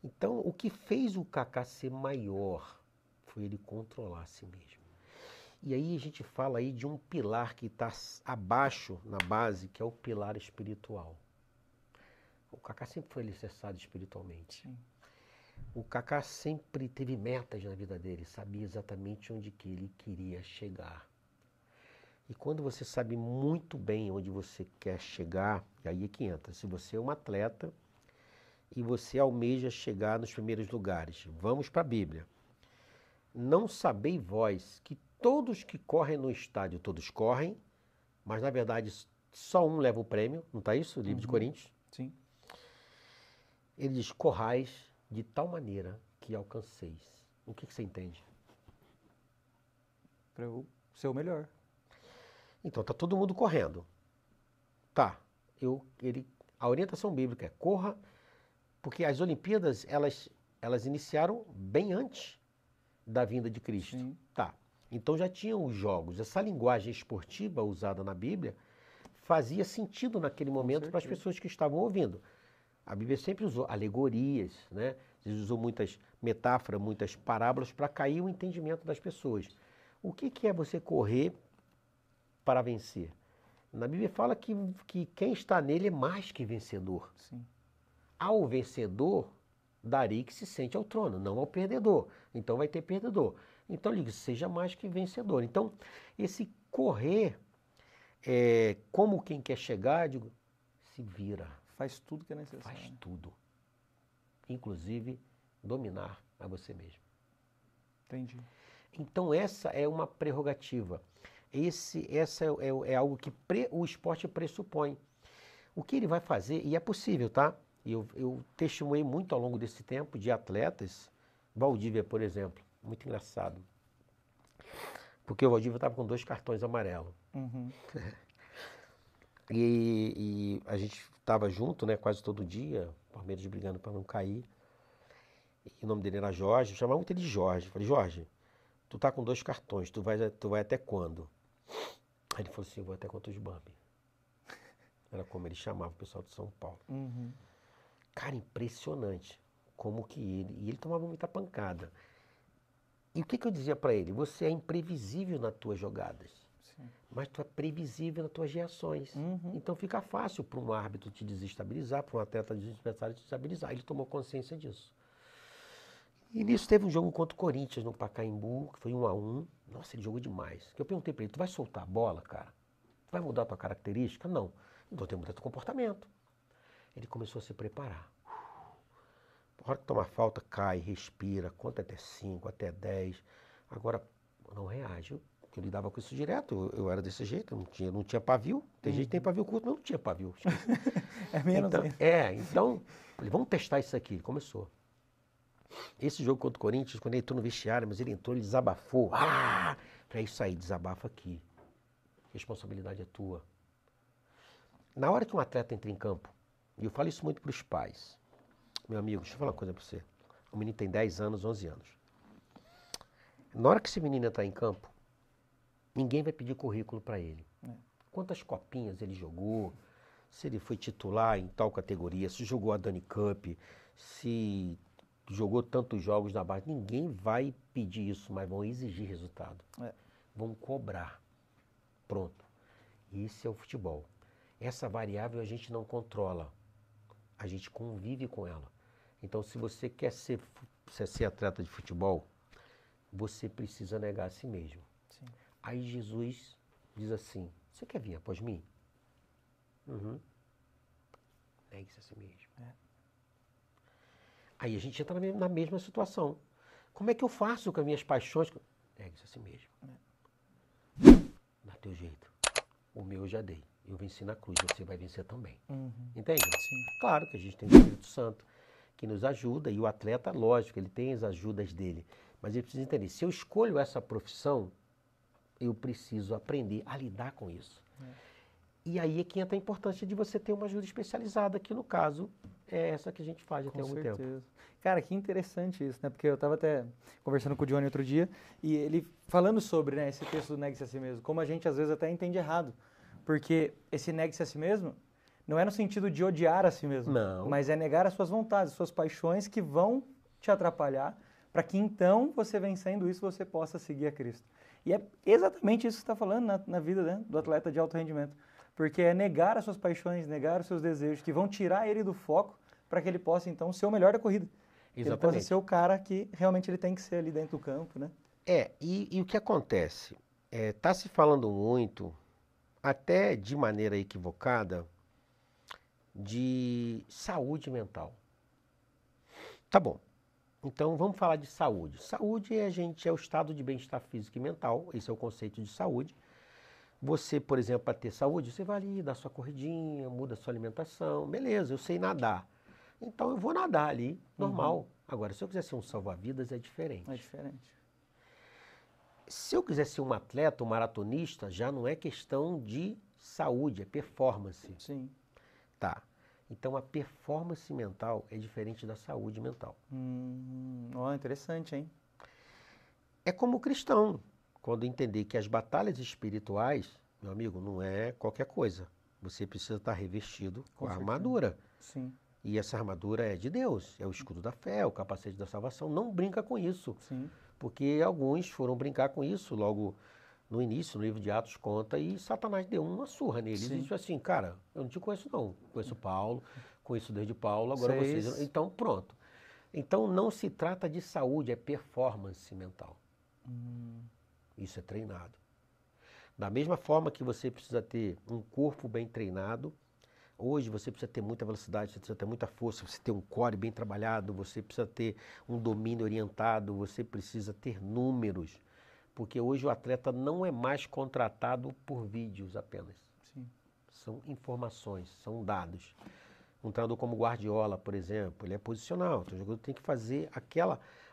Então, o que fez o Kaká ser maior foi ele controlar a si mesmo. E aí a gente fala aí de um pilar que está abaixo na base, que é o pilar espiritual. O Kaká sempre foi alicerçado espiritualmente. Sim. O Kaká sempre teve metas na vida dele, sabia exatamente onde que ele queria chegar. E quando você sabe muito bem onde você quer chegar, aí é que entra. Se você é um atleta e você almeja chegar nos primeiros lugares, vamos para a Bíblia. Não sabeis vós que todos que correm no estádio, todos correm, mas na verdade só um leva o prêmio, não está isso? O livro de Coríntios? Sim. Ele diz, corrais de tal maneira que alcanceis. O que você entende? Para eu ser o melhor. Então, está todo mundo correndo. Tá, a orientação bíblica é corra, porque as Olimpíadas, elas iniciaram bem antes da vinda de Cristo. Sim. Tá, então já tinham os jogos. Essa linguagem esportiva usada na Bíblia fazia sentido naquele momento para as pessoas que estavam ouvindo. A Bíblia sempre usou alegorias, né? Usou muitas metáforas, muitas parábolas para cair o entendimento das pessoas. O que é você correr para vencer? Na Bíblia fala que quem está nele é mais que vencedor. Sim. Ao vencedor, darei que se sente ao trono, não ao perdedor. Então vai ter perdedor. Então ele diz, seja mais que vencedor. Então, esse correr, como quem quer chegar, digo, se vira. Faz tudo que é necessário. Faz tudo. Inclusive, dominar a você mesmo. Entendi. Então, essa é uma prerrogativa. Essa é algo que o esporte pressupõe. O que ele vai fazer, e é possível, tá? Eu testemunhei muito ao longo desse tempo de atletas. Valdívia, por exemplo, muito engraçado. Porque o Valdívia estava com 2 cartões amarelos. E a gente estava junto, né, quase todo dia, Palmeiras brigando para não cair. E o nome dele era Jorge, eu chamava muito ele de Jorge. Eu falei, Jorge, tu tá com 2 cartões, tu vai até quando? Aí ele falou assim, eu vou até contra os Bambi. Era como ele chamava o pessoal de São Paulo. Cara, impressionante como que e ele tomava muita pancada. E o que eu dizia para ele? Você é imprevisível nas tuas jogadas. Sim. Mas tu é previsível nas tuas reações. Então fica fácil para um árbitro te desestabilizar, para um atleta adversário te desestabilizar. Ele tomou consciência disso. E nisso teve um jogo contra o Corinthians no Pacaembu, que foi 1-1. Nossa, ele jogou demais. Eu perguntei para ele, tu vai soltar a bola, cara? Tu vai mudar a tua característica? Não. Então tem que mudar teu comportamento. Ele começou a se preparar. Na hora que tomar falta, cai, respira, conta até 5, até 10. Agora, não reage. Eu lidava com isso direto, eu era desse jeito, não tinha pavio. Tem gente que tem pavio curto, mas não tinha pavio. É menos então, ainda. Então, falei, vamos testar isso aqui. Ele começou. Esse jogo contra o Corinthians, quando ele entrou no vestiário, mas ele entrou, ele desabafou. Falei, é isso aí, desabafa aqui. Responsabilidade é tua. Na hora que um atleta entra em campo, e eu falo isso muito para os pais, meu amigo, deixa eu falar uma coisa para você. O menino tem 10 anos, 11 anos. Na hora que esse menino entrar em campo, ninguém vai pedir currículo para ele. Quantas copinhas ele jogou, se ele foi titular em tal categoria, se jogou a Dani Cup, se jogou tantos jogos na base. Ninguém vai pedir isso, mas vão exigir resultado. Vão cobrar. Pronto. Esse é o futebol. Essa variável a gente não controla. A gente convive com ela. Então, se você quer ser atleta de futebol, você precisa negar a si mesmo. Sim. Aí Jesus diz assim, você quer vir após mim? Negue-se a si mesmo. Aí a gente entra na mesma situação. Como é que eu faço com as minhas paixões? Negue-se a si mesmo. Dá teu jeito. O meu eu já dei. Eu venci na cruz, você vai vencer também. Entende? Sim. Claro que a gente tem o Espírito Santo que nos ajuda e o atleta, lógico, ele tem as ajudas dele. Mas ele precisa entender, se eu escolho essa profissão, eu preciso aprender a lidar com isso. E aí é que entra a importância de você ter uma ajuda especializada, que no caso é essa que a gente faz até algum tempo. Cara, que interessante isso, né? Porque eu estava até conversando com o Johnny outro dia e ele falando sobre, né, esse texto do negue-se a si mesmo, como a gente às vezes até entende errado. Porque esse negue-se a si mesmo não é no sentido de odiar a si mesmo, não, mas é negar as suas vontades, as suas paixões que vão te atrapalhar para que então você vencendo isso você possa seguir a Cristo. E é exatamente isso que você está falando na vida, né, do atleta de alto rendimento. Porque é negar as suas paixões, negar os seus desejos, que vão tirar ele do foco para que ele possa, então, ser o melhor da corrida. Exatamente. Ele possa ser o cara que realmente ele tem que ser ali dentro do campo, né? E o que acontece? Tá se falando muito, até de maneira equivocada, de saúde mental. Tá bom. Então, vamos falar de saúde. Saúde é o estado de bem-estar físico e mental. Esse é o conceito de saúde. Você, por exemplo, para ter saúde, você vai ali, dá sua corridinha, muda a sua alimentação. Beleza, eu sei nadar. Então eu vou nadar ali, normal. Agora, se eu quiser ser um salva-vidas, é diferente. É diferente. Se eu quiser ser um atleta, um maratonista, já não é questão de saúde, é performance. Sim. Tá. Então a performance mental é diferente da saúde mental. Interessante, hein? É como o cristão. Quando entender que as batalhas espirituais, meu amigo, não é qualquer coisa. Você precisa estar revestido com a armadura. Sim. E essa armadura é de Deus, é o escudo da fé, o capacete da salvação. Não brinca com isso. Sim. Porque alguns foram brincar com isso logo no início, no livro de Atos conta, e Satanás deu uma surra neles. E disse assim, cara, eu não te conheço não. Conheço Paulo, conheço desde Paulo, agora vocês... Então, pronto. Então, não se trata de saúde, é performance mental. Isso é treinado. Da mesma forma que você precisa ter um corpo bem treinado, hoje você precisa ter muita velocidade, você precisa ter muita força, você ter um core bem trabalhado, você precisa ter um domínio orientado, você precisa ter números. Porque hoje o atleta não é mais contratado por vídeos apenas. Sim. São informações, são dados. Um treinador como Guardiola, por exemplo, ele é posicional. Então o jogador tem que fazer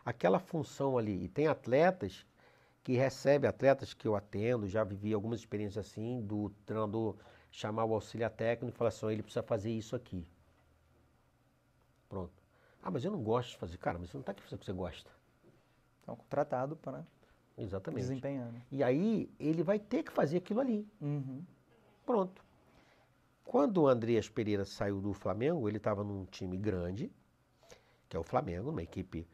aquela função ali. E tem atletas que recebe atletas que eu atendo, já vivi algumas experiências assim, do treinador chamar o auxiliar técnico e falar assim, ele precisa fazer isso aqui. Pronto. Ah, mas eu não gosto de fazer. Cara, mas você não está aqui fazendo o que você gosta. Então, contratado para desempenhar. Né? E aí, ele vai ter que fazer aquilo ali. Pronto. Quando o Andreas Pereira saiu do Flamengo, ele estava num time grande, que é o Flamengo, uma equipe...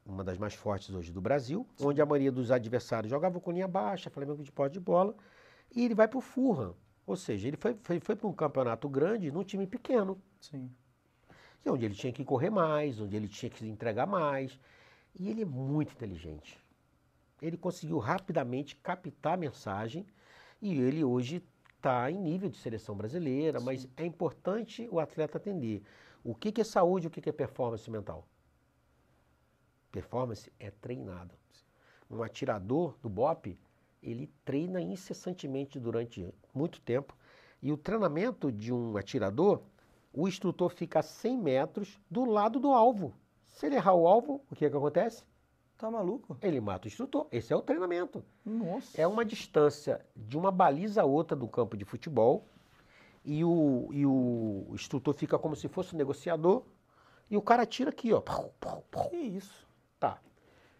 uma das mais fortes hoje do Brasil, sim, onde a maioria dos adversários jogava com linha baixa, Flamengo de posse de bola, e ele vai para o Fulham. Ou seja, ele foi para um campeonato grande num time pequeno. Sim. E onde ele tinha que correr mais, onde ele tinha que se entregar mais. E ele é muito inteligente. Ele conseguiu rapidamente captar a mensagem e ele hoje está em nível de seleção brasileira, sim, mas é importante o atleta atender. O que é saúde e o que é performance mental? Performance é treinado. Um atirador do BOPE, ele treina incessantemente durante muito tempo. E o treinamento de um atirador, o instrutor fica a 100 metros do lado do alvo. Se ele errar o alvo, o que acontece? Tá maluco? Ele mata o instrutor. Esse é o treinamento. Nossa. É uma distância de uma baliza a outra do campo de futebol. E o instrutor fica como se fosse um negociador. E o cara atira aqui, ó. Que isso? Tá.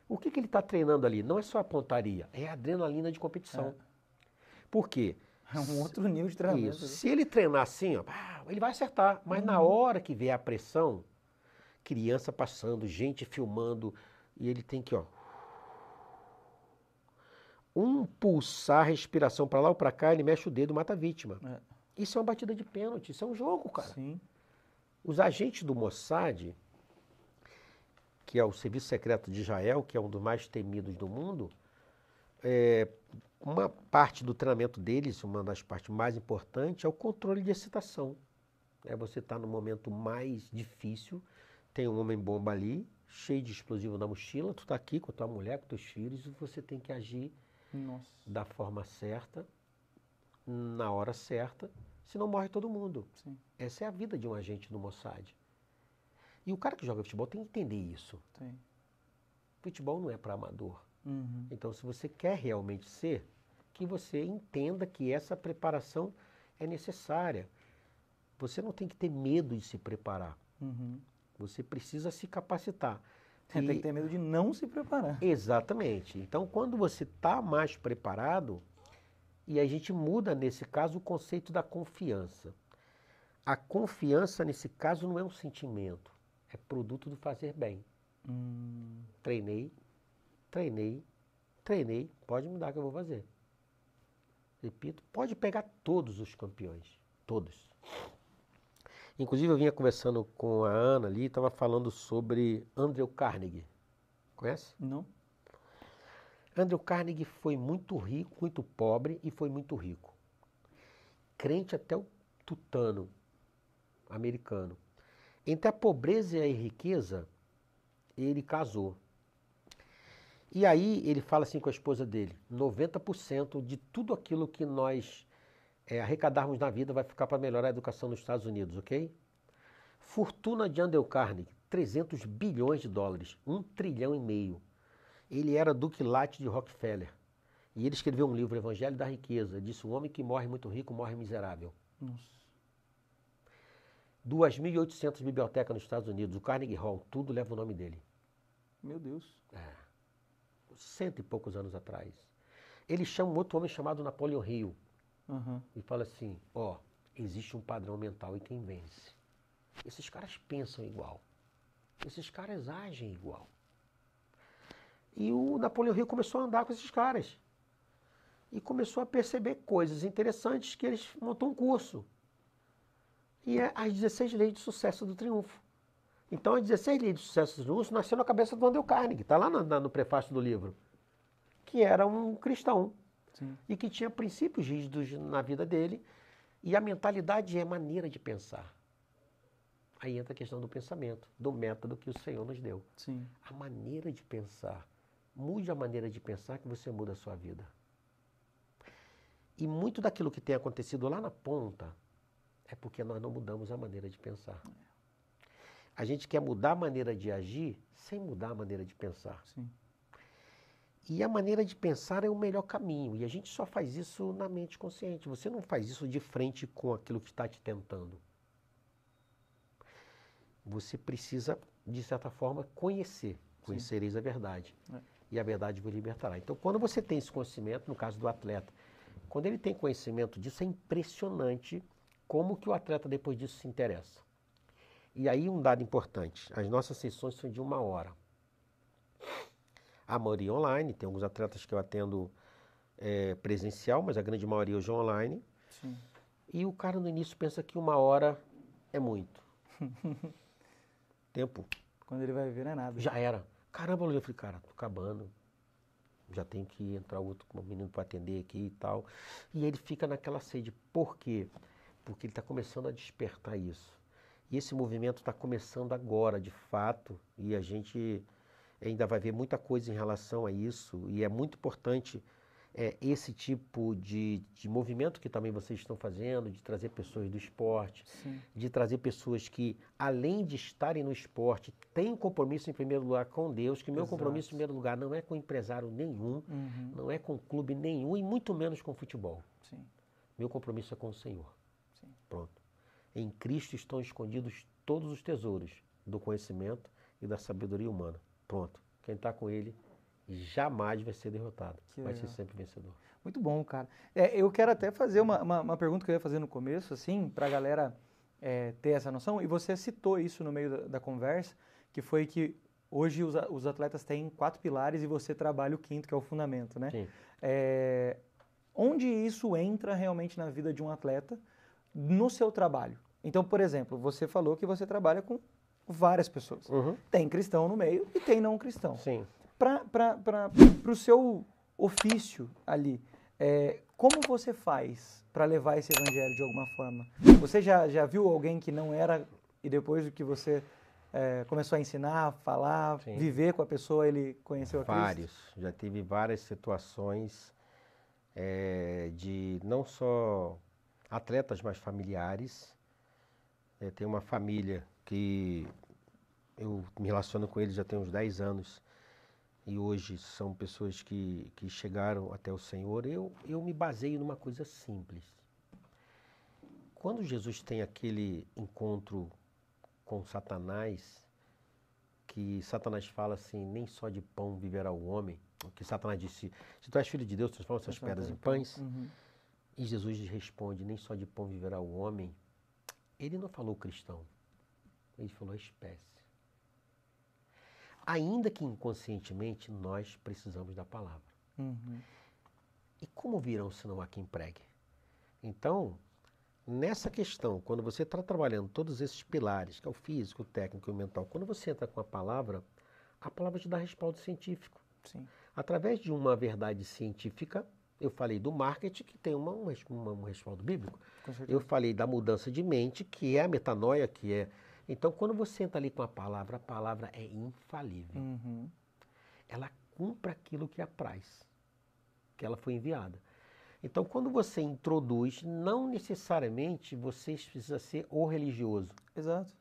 O que ele está treinando ali? Não é só a pontaria, é a adrenalina de competição. Por quê? É um outro nível de treinamento. Isso. Se ele treinar assim, ó, ele vai acertar. Mas na hora que vier a pressão, criança passando, gente filmando, e ele tem que, ó, pulsar, respiração para lá ou para cá, ele mexe o dedo, mata a vítima. Isso é uma batida de pênalti, isso é um jogo, cara. Sim. Os agentes do Mossad, que é o Serviço Secreto de Israel, que é um dos mais temidos do mundo, uma parte do treinamento deles, uma das partes mais importantes, é o controle de excitação. Você está no momento mais difícil, tem um homem-bomba ali, cheio de explosivo na mochila, tu está aqui com a tua mulher, com teus filhos, e você tem que agir da forma certa, na hora certa, senão morre todo mundo. Sim. Essa é a vida de um agente do Mossad. E o cara que joga futebol tem que entender isso. Sim. Futebol não é para amador. Uhum. Então, se você quer realmente ser, que você entenda que essa preparação é necessária. Você não tem que ter medo de se preparar. Uhum. Você precisa se capacitar. Tem que ter medo de não se preparar. Exatamente. Então, quando você está mais preparado, e a gente muda, nesse caso, o conceito da confiança. A confiança, nesse caso, não é um sentimento. É produto do fazer bem. Treinei, pode mudar que eu vou fazer. Repito, pode pegar todos os campeões. Todos. Inclusive, eu vinha conversando com a Ana ali, estava falando sobre Andrew Carnegie. Conhece? Não. Andrew Carnegie foi muito rico, muito pobre e foi muito rico. Crente até o tutano americano. Entre a pobreza e a riqueza, ele casou. E aí ele fala assim com a esposa dele, 90% de tudo aquilo que nós arrecadarmos na vida vai ficar para melhorar a educação nos Estados Unidos, ok? Fortuna de Andrew Carnegie, 300 bilhões de dólares, 1,5 trilhão. Ele era Duque Latte de Rockefeller. E ele escreveu um livro, Evangelho da Riqueza. Disse, o homem que morre muito rico morre miserável. Nossa. 2.800 bibliotecas nos Estados Unidos. O Carnegie Hall, tudo leva o nome dele. Meu Deus. 100 e poucos anos atrás. Ele chama um outro homem chamado Napoleão Hill. E fala assim, existe um padrão mental e quem vence. Esses caras pensam igual. Esses caras agem igual. E o Napoleão Hill começou a andar com esses caras. E começou a perceber coisas interessantes que eles montou um curso. E é as 16 leis de sucesso do triunfo. Então, as 16 leis de sucesso do triunfo nasceu na cabeça do Andrew Carnegie. Está lá no prefácio do livro. Que era um cristão. Sim. E que tinha princípios rígidos na vida dele. E a mentalidade é maneira de pensar. Aí entra a questão do pensamento, do método que o Senhor nos deu. Sim. A maneira de pensar. Mude a maneira de pensar que você muda a sua vida. E muito daquilo que tem acontecido lá na ponta é porque nós não mudamos a maneira de pensar. A gente quer mudar a maneira de agir sem mudar a maneira de pensar. Sim. E a maneira de pensar é o melhor caminho. E a gente só faz isso na mente consciente. Você não faz isso de frente com aquilo que está te tentando. Você precisa, de certa forma, conhecer. Conhecereis a verdade. E a verdade vos libertará. Então, quando você tem esse conhecimento, no caso do atleta, quando ele tem conhecimento disso, é impressionante como que o atleta depois disso se interessa. E aí um dado importante, as nossas sessões são de 1 hora. A maioria online, tem alguns atletas que eu atendo presencial, mas a grande maioria hoje é online. Sim. E o cara no início pensa que 1 hora é muito. Tempo. Quando ele vai ver, não é nada. Já era. Caramba, eu falei, cara, tô acabando. Já tem que entrar outro menino para atender aqui e tal. E ele fica naquela sede. Por quê? Porque ele está começando a despertar isso. E esse movimento está começando agora, de fato, e a gente ainda vai ver muita coisa em relação a isso. E é muito importante esse tipo de movimento que também vocês estão fazendo, de trazer pessoas do esporte, Sim. de trazer pessoas que, além de estarem no esporte, têm um compromisso em primeiro lugar com Deus, que meu compromisso em primeiro lugar não é com empresário nenhum, não é com clube nenhum e muito menos com futebol. Sim. Meu compromisso é com o Senhor. Sim. Pronto. Em Cristo estão escondidos todos os tesouros do conhecimento e da sabedoria humana. Pronto. Quem está com Ele jamais vai ser derrotado. Vai ser sempre vencedor. Muito bom, cara. Eu quero até fazer uma pergunta que eu ia fazer no começo, assim, para a galera ter essa noção, e você citou isso no meio da conversa, que foi que hoje os atletas têm 4 pilares e você trabalha o quinto, que é o fundamento, né? Sim. Onde isso entra realmente na vida de um atleta no seu trabalho? Então, por exemplo, você falou que você trabalha com várias pessoas. Uhum. Tem cristão no meio e tem não cristão. Sim. Para o seu ofício ali, como você faz para levar esse evangelho de alguma forma? Você já viu alguém que não era e depois do que você começou a ensinar, falar, Sim. viver com a pessoa, ele conheceu a Cristo? Vários. Já tive várias situações de não só atletas, mas familiares. Tem uma família que eu me relaciono com eles já tem uns 10 anos e hoje são pessoas que chegaram até o Senhor. Eu me baseio numa coisa simples. Quando Jesus tem aquele encontro com Satanás, que Satanás fala assim, nem só de pão viverá o homem, que Satanás disse, se tu és filho de Deus, transforma essas pedras em pães. Uhum. E Jesus responde, nem só de pão viverá o homem. Ele não falou cristão, ele falou a espécie. Ainda que inconscientemente, nós precisamos da palavra. Uhum. E como virão se não há quem pregue? Então, nessa questão, quando você está trabalhando todos esses pilares, que é o físico, o técnico e o mental, quando você entra com a palavra te dá respaldo científico. Sim. Através de uma verdade científica, eu falei do marketing, que tem um respaldo bíblico. Com certeza. Eu falei da mudança de mente, que é a metanoia, que é... Então, quando você entra ali com a palavra é infalível. Uhum. Ela cumpre aquilo que apraz, que ela foi enviada. Então, quando você introduz, não necessariamente você precisa ser o religioso. Exato,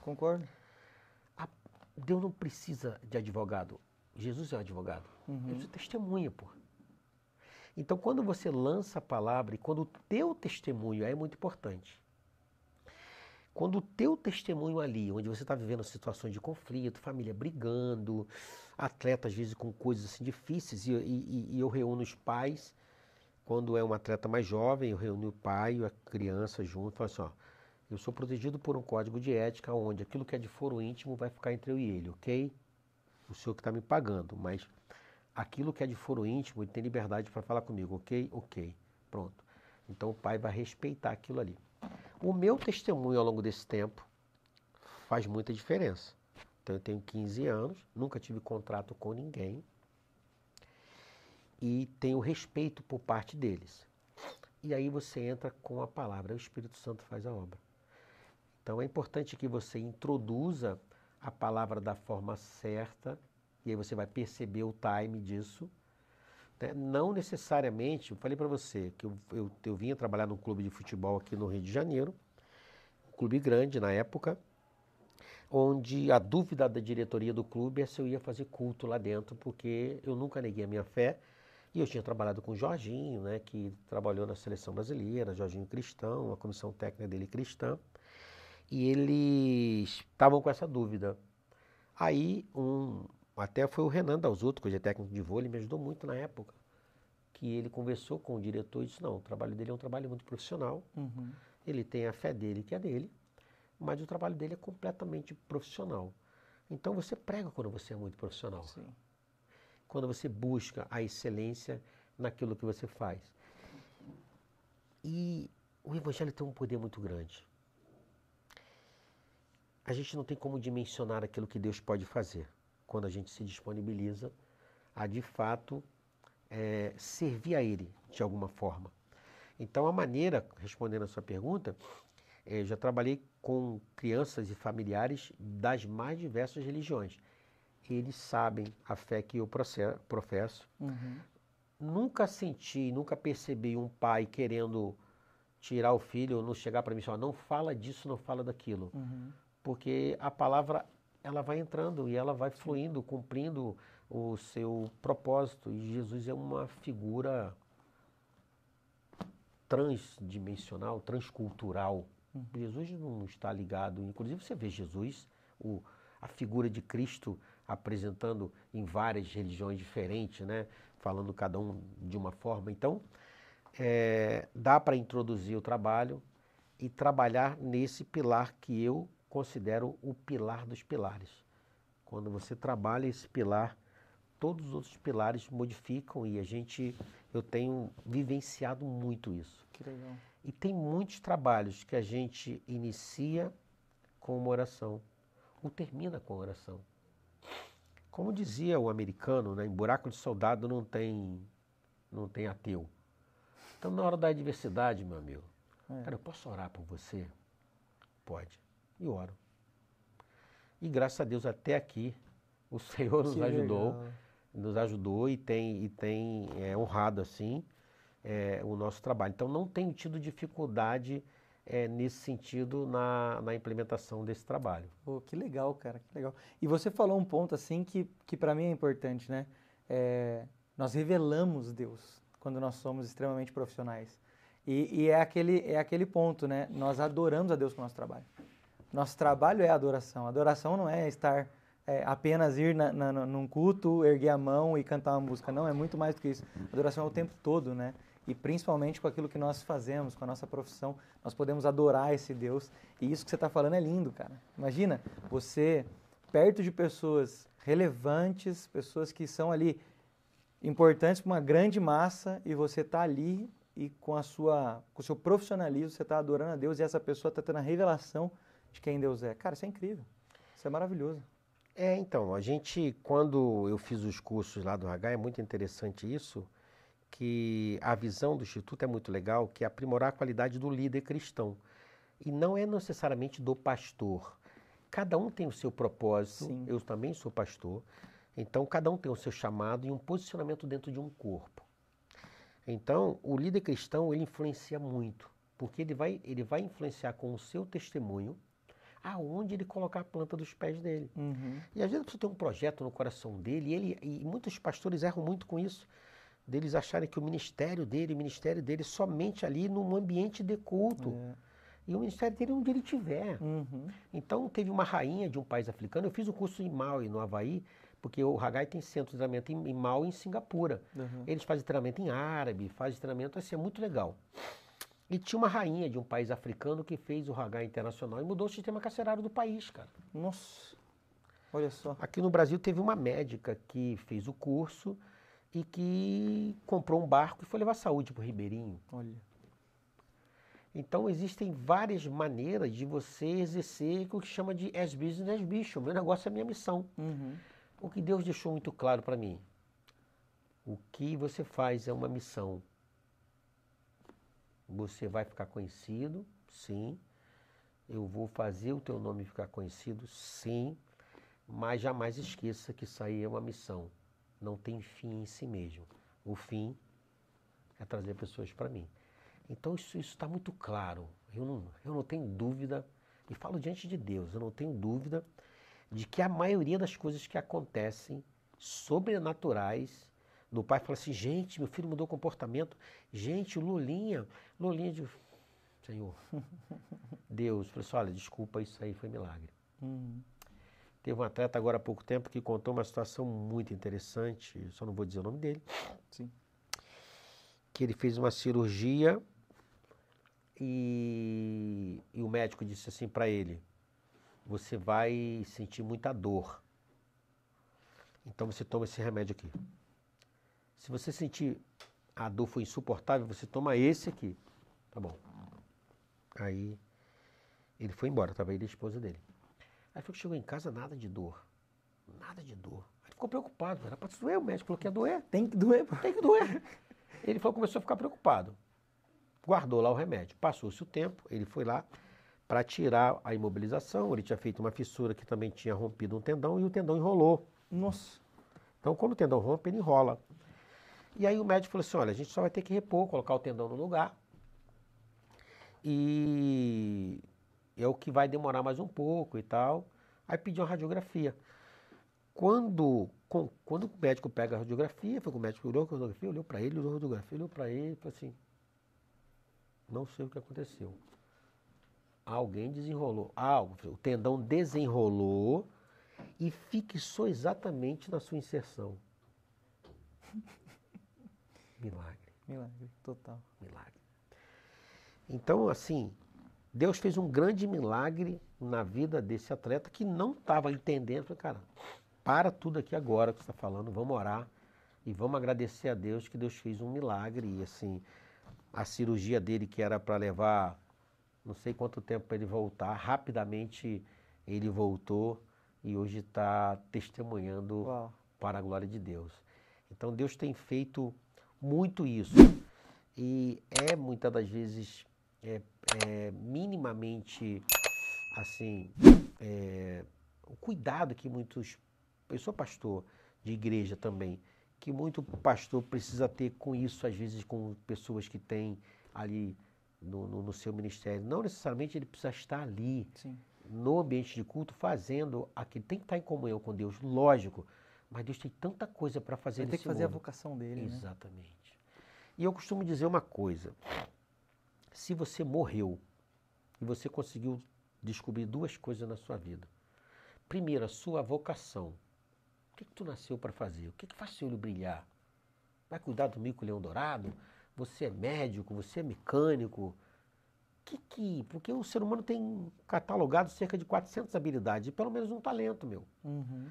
concordo. Deus não precisa de advogado. Jesus é o advogado. Uhum. Ele testemunha, pô. Então, quando você lança a palavra e quando o teu testemunho é muito importante. Quando o teu testemunho ali, onde você está vivendo situações de conflito, família brigando, atleta às vezes com coisas assim difíceis, e eu reúno os pais, quando é um atleta mais jovem, eu reúno o pai e a criança junto, falo assim, ó, eu sou protegido por um código de ética onde aquilo que é de foro íntimo vai ficar entre eu e ele, ok? O senhor que está me pagando, mas aquilo que é de foro íntimo, ele tem liberdade para falar comigo, ok? Ok, pronto. Então o pai vai respeitar aquilo ali. O meu testemunho ao longo desse tempo faz muita diferença. Então eu tenho 15 anos, nunca tive contrato com ninguém e tenho respeito por parte deles. E aí você entra com a palavra, o Espírito Santo faz a obra. Então é importante que você introduza a palavra da forma certa e aí você vai perceber o time disso. Né? Não necessariamente, eu falei para você que eu vinha trabalhar num clube de futebol aqui no Rio de Janeiro, um clube grande na época, onde a dúvida da diretoria do clube é se eu ia fazer culto lá dentro, porque eu nunca neguei a minha fé. E eu tinha trabalhado com o Jorginho, né, que trabalhou na seleção brasileira, Jorginho cristão, a comissão técnica dele cristã, e eles estavam com essa dúvida. Aí, até foi o Renan Dalzotto, que hoje é técnico de vôlei, me ajudou muito na época, que ele conversou com o diretor e disse, não, o trabalho dele é um trabalho muito profissional, Uhum. ele tem a fé dele, que é dele, mas o trabalho dele é completamente profissional. Então você prega quando você é muito profissional. Sim. Quando você busca a excelência naquilo que você faz. E o Evangelho tem um poder muito grande. A gente não tem como dimensionar aquilo que Deus pode fazer quando a gente se disponibiliza a, de fato, servir a Ele de alguma forma. Então, a maneira, respondendo a sua pergunta, eu já trabalhei com crianças e familiares das mais diversas religiões. Eles sabem a fé que eu professo. Uhum. Nunca senti, nunca percebi um pai querendo tirar o filho ou não chegar para mim e falar, não fala disso, não fala daquilo. Uhum. Porque a palavra, ela vai entrando e ela vai fluindo, cumprindo o seu propósito. E Jesus é uma figura transdimensional, transcultural. Jesus não está ligado, inclusive você vê Jesus, a figura de Cristo apresentando em várias religiões diferentes, né? Falando cada um de uma forma. Então, dá para introduzir o trabalho e trabalhar nesse pilar que eu considero o pilar dos pilares. Quando você trabalha esse pilar, todos os outros pilares modificam e eu tenho vivenciado muito isso. Que legal. E tem muitos trabalhos que a gente inicia com uma oração ou termina com oração. Como dizia o americano, né, em buraco de soldado não tem ateu. Então, na hora da adversidade, meu amigo, cara, eu posso orar por você? Pode. E oro. E graças a Deus, até aqui, o Senhor nos ajudou e tem honrado, assim, o nosso trabalho. Então, não tenho tido dificuldade nesse sentido na implementação desse trabalho. Pô, que legal, cara, que legal. E você falou um ponto, assim, que para mim é importante, né? Nós revelamos Deus quando nós somos extremamente profissionais. E é aquele ponto, né? Nós adoramos a Deus com o nosso trabalho. Nosso trabalho é adoração. Adoração não é estar apenas ir num culto, erguer a mão e cantar uma música. Não, é muito mais do que isso. Adoração é o tempo todo, né? E principalmente com aquilo que nós fazemos, com a nossa profissão, nós podemos adorar esse Deus. E isso que você está falando é lindo, cara. Imagina, você perto de pessoas relevantes, pessoas que são ali importantes para uma grande massa, e você está ali e com o seu profissionalismo, você está adorando a Deus e essa pessoa está tendo a revelação de quem Deus é. Cara, isso é incrível. Isso é maravilhoso. Então, quando eu fiz os cursos lá do H, é muito interessante isso, que a visão do Instituto é muito legal, que é aprimorar a qualidade do líder cristão. E não é necessariamente do pastor. Cada um tem o seu propósito, Sim. Eu também sou pastor, então cada um tem o seu chamado e um posicionamento dentro de um corpo. Então, o líder cristão, ele influencia muito, porque ele vai influenciar com o seu testemunho aonde ele colocar a planta dos pés dele. Uhum. E às vezes você tem um projeto no coração dele, e muitos pastores erram muito com isso, deles acharem que o ministério dele somente ali num ambiente de culto. E o ministério dele é onde ele estiver. Uhum. Então, teve uma rainha de um país africano, eu fiz o curso em Maui, no Havaí, porque o Haggai tem centro de treinamento em Maui, em Singapura. Uhum. Eles fazem treinamento em árabe, fazem treinamento, assim, é muito legal. E tinha uma rainha de um país africano que fez o Haggai internacional e mudou o sistema carcerário do país, cara. Nossa, olha só. Aqui no Brasil teve uma médica que fez o curso e que comprou um barco e foi levar saúde para o Ribeirinho. Olha. Então existem várias maneiras de você exercer o que chama de as business as mission. Meu negócio é a minha missão. Uhum. O que Deus deixou muito claro para mim. O que você faz é uma missão. Você vai ficar conhecido, sim. Eu vou fazer o teu nome ficar conhecido, sim. Mas jamais esqueça que isso aí é uma missão. Não tem fim em si mesmo. O fim é trazer pessoas para mim. Então isso está muito claro. Eu não tenho dúvida, e falo diante de Deus, eu não tenho dúvida de que a maioria das coisas que acontecem sobrenaturais, meu pai fala assim, gente, meu filho mudou o comportamento, gente, o Lulinha de... Senhor, Deus, falou assim, olha, desculpa, isso aí foi milagre. Uhum. Teve um atleta agora há pouco tempo que contou uma situação muito interessante, só não vou dizer o nome dele. Sim. Que ele fez uma cirurgia e o médico disse assim para ele, você vai sentir muita dor, então você toma esse remédio aqui. Se você sentir a dor for insuportável, você toma esse aqui. Tá bom. Aí ele foi embora, estava ele e a esposa dele. Aí foi que chegou em casa, nada de dor. Nada de dor. Aí ficou preocupado, era para doer, o médico falou que ia doer. Tem que doer. Tem que doer. Ele falou, começou a ficar preocupado. Guardou lá o remédio. Passou-se o tempo, ele foi lá para tirar a imobilização. Ele tinha feito uma fissura que também tinha rompido um tendão e o tendão enrolou. Nossa. Então, quando o tendão rompe, ele enrola. E aí o médico falou assim, olha, a gente só vai ter que repor, colocar o tendão no lugar. E é o que vai demorar mais um pouco e tal. Aí pediu uma radiografia. Quando o médico pega a radiografia, foi com o médico olhou a radiografia, olhou para ele, olhou a radiografia, olhou para ele e falou assim, não sei o que aconteceu. Alguém desenrolou algo, o tendão desenrolou e fixou exatamente na sua inserção. Milagre. Milagre, total. Milagre. Então, assim, Deus fez um grande milagre na vida desse atleta que não estava entendendo. Falei, cara, para tudo aqui agora que você está falando, vamos orar e vamos agradecer a Deus que Deus fez um milagre. E assim, a cirurgia dele que era para levar não sei quanto tempo para ele voltar, rapidamente ele voltou e hoje está testemunhando Uau. para a glória de Deus. Então Deus tem feito muito isso e muitas das vezes minimamente assim o cuidado que muitos, eu sou pastor de igreja também, que muito pastor precisa ter com isso, às vezes com pessoas que têm ali no seu ministério. Não necessariamente ele precisa estar ali, Sim. no ambiente de culto, fazendo aquilo. Tem que estar em comunhão com Deus, lógico, mas Deus tem tanta coisa para fazer Vai ter nesse que fazer a mundo. vocação dele, né? Exatamente. E eu costumo dizer uma coisa, se você morreu e você conseguiu descobrir duas coisas na sua vida. Primeiro, a sua vocação. O que tu nasceu para fazer? O que faz seu olho brilhar? Vai cuidar do mico-leão dourado? Você é médico? Você é mecânico? Porque o ser humano tem catalogado cerca de 400 habilidades, e pelo menos um talento, meu. Uhum.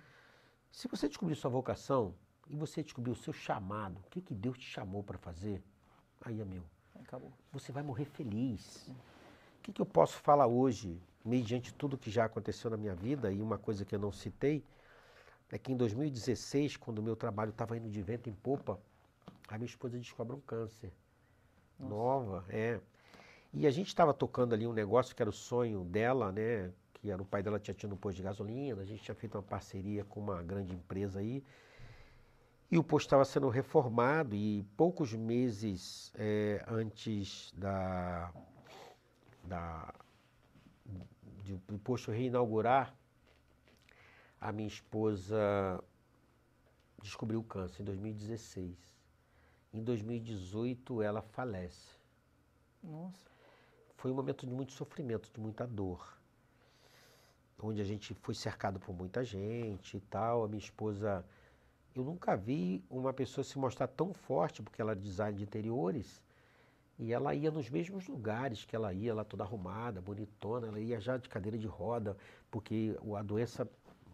Se você descobrir sua vocação e você descobrir o seu chamado, o que Deus te chamou para fazer, aí é meu. Acabou. Você vai morrer feliz. O que eu posso falar hoje, mediante tudo que já aconteceu na minha vida, e uma coisa que eu não citei, é que em 2016, quando o meu trabalho estava indo de vento em popa, a minha esposa descobre um câncer. Nossa. Nova, E a gente estava tocando ali um negócio que era o sonho dela, né? Que era o pai dela tinha tido um posto de gasolina, a gente tinha feito uma parceria com uma grande empresa aí. E o posto estava sendo reformado e poucos meses antes do posto reinaugurar, a minha esposa descobriu o câncer em 2016. Em 2018 ela falece. Nossa. Foi um momento de muito sofrimento, de muita dor. Onde a gente foi cercado por muita gente e tal. A minha esposa, eu nunca vi uma pessoa se mostrar tão forte, porque ela é design de interiores, e ela ia nos mesmos lugares que ela ia, ela toda arrumada, bonitona, ela ia já de cadeira de roda, porque a doença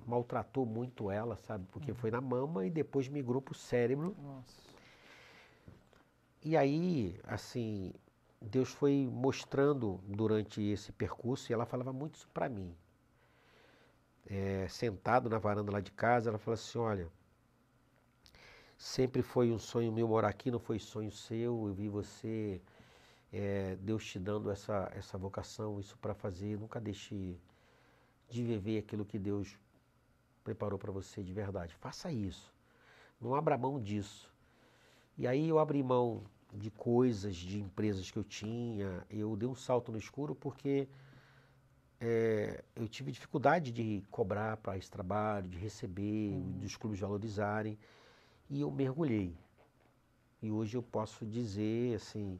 maltratou muito ela, sabe? Porque foi na mama e depois migrou para o cérebro. Nossa. E aí, assim, Deus foi mostrando durante esse percurso, e ela falava muito isso para mim. Sentado na varanda lá de casa, ela falou assim, olha, sempre foi um sonho meu morar aqui, não foi sonho seu, eu vi você, Deus te dando essa vocação, isso para fazer, nunca deixe de viver aquilo que Deus preparou para você de verdade. Faça isso, não abra mão disso. E aí eu abri mão de coisas, de empresas que eu tinha, eu dei um salto no escuro porque eu tive dificuldade de cobrar para esse trabalho, de receber, dos clubes valorizarem, e eu mergulhei. E hoje eu posso dizer assim,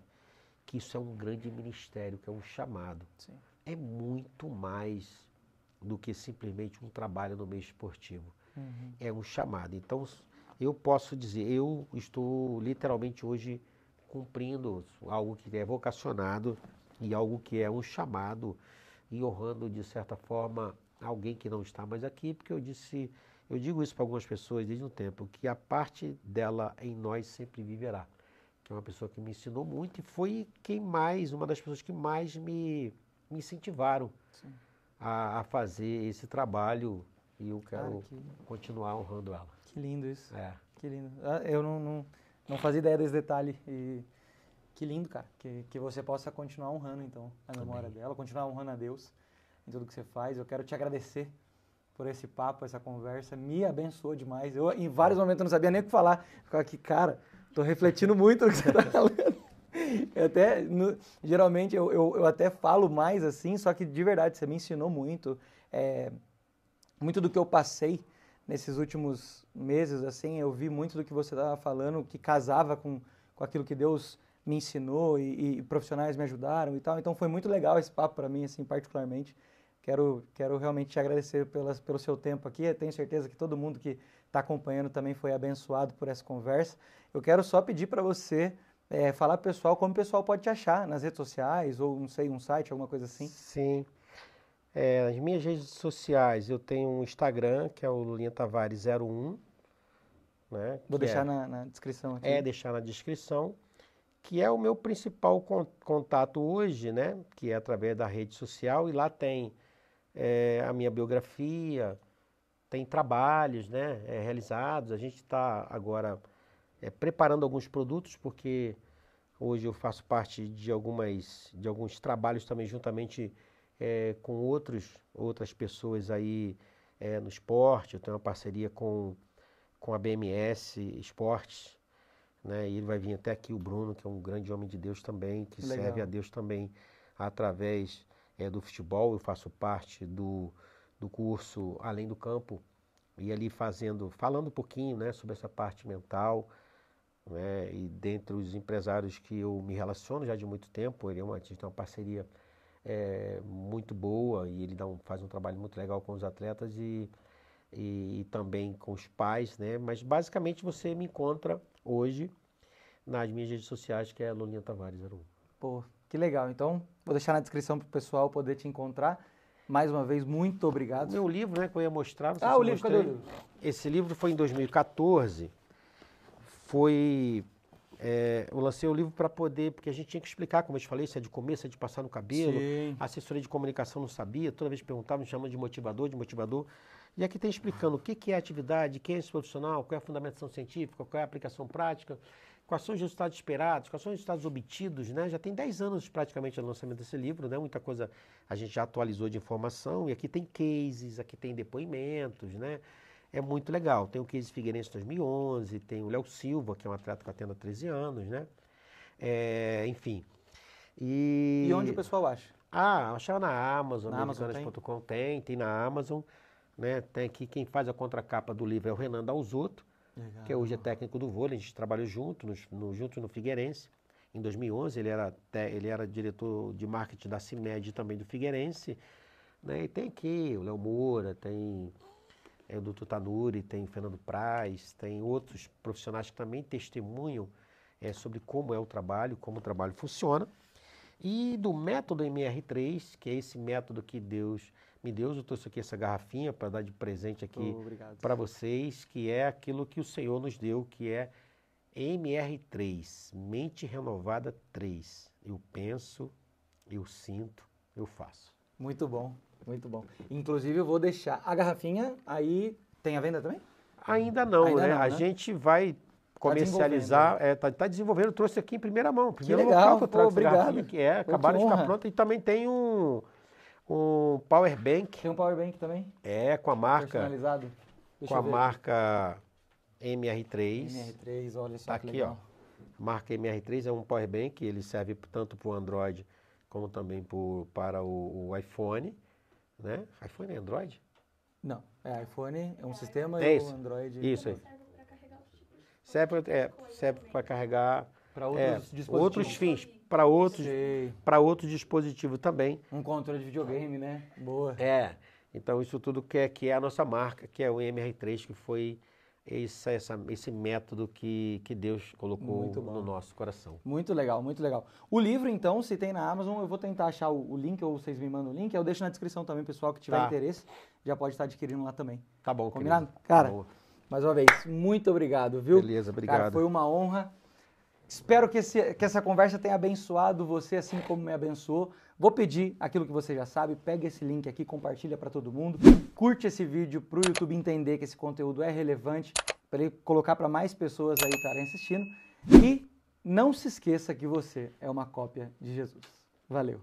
que isso é um grande ministério, que é um chamado. Sim. É muito mais do que simplesmente um trabalho no meio esportivo. Uhum. É um chamado. Então, eu posso dizer, eu estou literalmente hoje cumprindo algo que é vocacionado e algo que é um chamado e honrando, de certa forma, alguém que não está mais aqui, porque eu digo isso para algumas pessoas desde um tempo, que a parte dela em nós sempre viverá. Que é uma pessoa que me ensinou muito e foi uma das pessoas que mais me incentivaram a fazer esse trabalho, e eu quero continuar honrando ela. Que lindo isso. Que lindo. Eu não fazia ideia desse detalhe. E que lindo, cara. Que você possa continuar honrando, então, a memória dela, continuar honrando a Deus em tudo que você faz. Eu quero te agradecer por esse papo, essa conversa. Me abençoou demais. Eu, em vários momentos, eu não sabia nem o que falar. Ficava aqui, cara, tô refletindo muito no que você tá falando. Geralmente eu até falo mais assim, só que de verdade você me ensinou muito. Muito do que eu passei nesses últimos meses, assim, eu vi muito do que você estava falando, que casava com aquilo que Deus me ensinou e profissionais me ajudaram e tal. Então foi muito legal esse papo para mim, assim, particularmente. Quero realmente te agradecer pelo seu tempo aqui. Eu tenho certeza que todo mundo que está acompanhando também foi abençoado por essa conversa. Eu quero só pedir para você falar para o pessoal como o pessoal pode te achar nas redes sociais ou, não sei, um site, alguma coisa assim. Sim. Nas minhas redes sociais, eu tenho um Instagram, que é o Lulinha Tavares 01, né? Vou deixar na descrição aqui. Deixar na descrição, que é o meu principal contato hoje, né? Que é através da rede social, e lá tem a minha biografia, tem trabalhos, né? Realizados. A gente está agora preparando alguns produtos, porque hoje eu faço parte de alguns trabalhos também juntamente com outras pessoas aí no esporte. Eu tenho uma parceria com a BMS Esportes, né? E ele vai vir até aqui, o Bruno, que é um grande homem de Deus também, que Legal. serve a Deus também através do futebol. Eu faço parte do curso Além do Campo, e ali falando um pouquinho, né, sobre essa parte mental, né? E dentre os empresários que eu me relaciono já de muito tempo, a gente tem uma parceria muito boa, e ele faz um trabalho muito legal com os atletas e também com os pais, né? Mas basicamente você me encontra hoje nas minhas redes sociais, que é Lulinha Tavares 01. Pô, que legal. Então, vou deixar na descrição para o pessoal poder te encontrar. Mais uma vez, muito obrigado. O meu livro, né, que eu ia mostrar. O livro, cadê o livro? Esse livro foi em 2014. Eu lancei o livro para poder, porque a gente tinha que explicar, como eu te falei, se é de comer, se é de passar no cabelo. Sim. A assessoria de comunicação não sabia, toda vez que perguntava, me chamando de motivador. E aqui tem explicando o que é atividade, quem é esse profissional, qual é a fundamentação científica, qual é a aplicação prática, quais são os resultados esperados, quais são os resultados obtidos, né? Já tem 10 anos praticamente o lançamento desse livro, né? Muita coisa a gente já atualizou de informação, e aqui tem cases, aqui tem depoimentos, né? É muito legal. Tem o case Figueirense 2011, tem o Léo Silva, que é um atleta que eu atendo há 13 anos, né? Enfim. E onde o pessoal acha? Achava na Amazon, Na Amazon americanas.com tem na Amazon, né? Tem aqui, quem faz a contracapa do livro é o Renan Dalzotto, que hoje é técnico do vôlei. A gente trabalhou juntos no Figueirense. Em 2011 ele era diretor de marketing da CIMED também do Figueirense, né? E tem aqui o Léo Moura, tem o Dr. Tanuri, tem o Fernando Praz, tem outros profissionais que também testemunham sobre como é o trabalho, como o trabalho funciona. E do método MR3, que é esse método que Deus me deu. Eu trouxe aqui essa garrafinha para dar de presente aqui para vocês, que é aquilo que o Senhor nos deu, que é MR3, Mente Renovada 3. Eu penso, eu sinto, eu faço. Muito bom, muito bom. Inclusive eu vou deixar a garrafinha aí. Tem a venda também? Ainda não, né? A gente vai comercializar, tá desenvolvendo. Eu trouxe aqui em primeira mão. Primeiro local que eu trago obrigado. Acabaram de ficar pronta. E também tem um Power Bank. Tem um Power Bank também? Com a marca. Personalizado? Com a marca MR3. MR3, olha só tá que aqui, legal. A marca MR3 é um Power Bank, ele serve tanto para o Android como também para o iPhone, né? iPhone é Android? Não, iPhone é um sistema e o Android... Isso aí. Serve para carregar para outros dispositivos. Outros fins, para outros dispositivos também. Um controle de videogame, né? Boa. Então isso tudo que é a nossa marca, que é o MR3, que foi esse método que Deus colocou no nosso coração. Muito legal, muito legal. O livro, então, se tem na Amazon, eu vou tentar achar o link, ou vocês me mandam o link, eu deixo na descrição também, pessoal, que tiver interesse, já pode estar adquirindo lá também. Tá bom, combinado? Querido. Cara, mais uma vez, muito obrigado, viu? Beleza, obrigado. Cara, foi uma honra. Espero que essa conversa tenha abençoado você, assim como me abençoou. Vou pedir aquilo que você já sabe, pega esse link aqui, compartilha para todo mundo, curte esse vídeo para o YouTube entender que esse conteúdo é relevante, para ele colocar para mais pessoas aí estarem assistindo. E não se esqueça que você é uma cópia de Jesus. Valeu!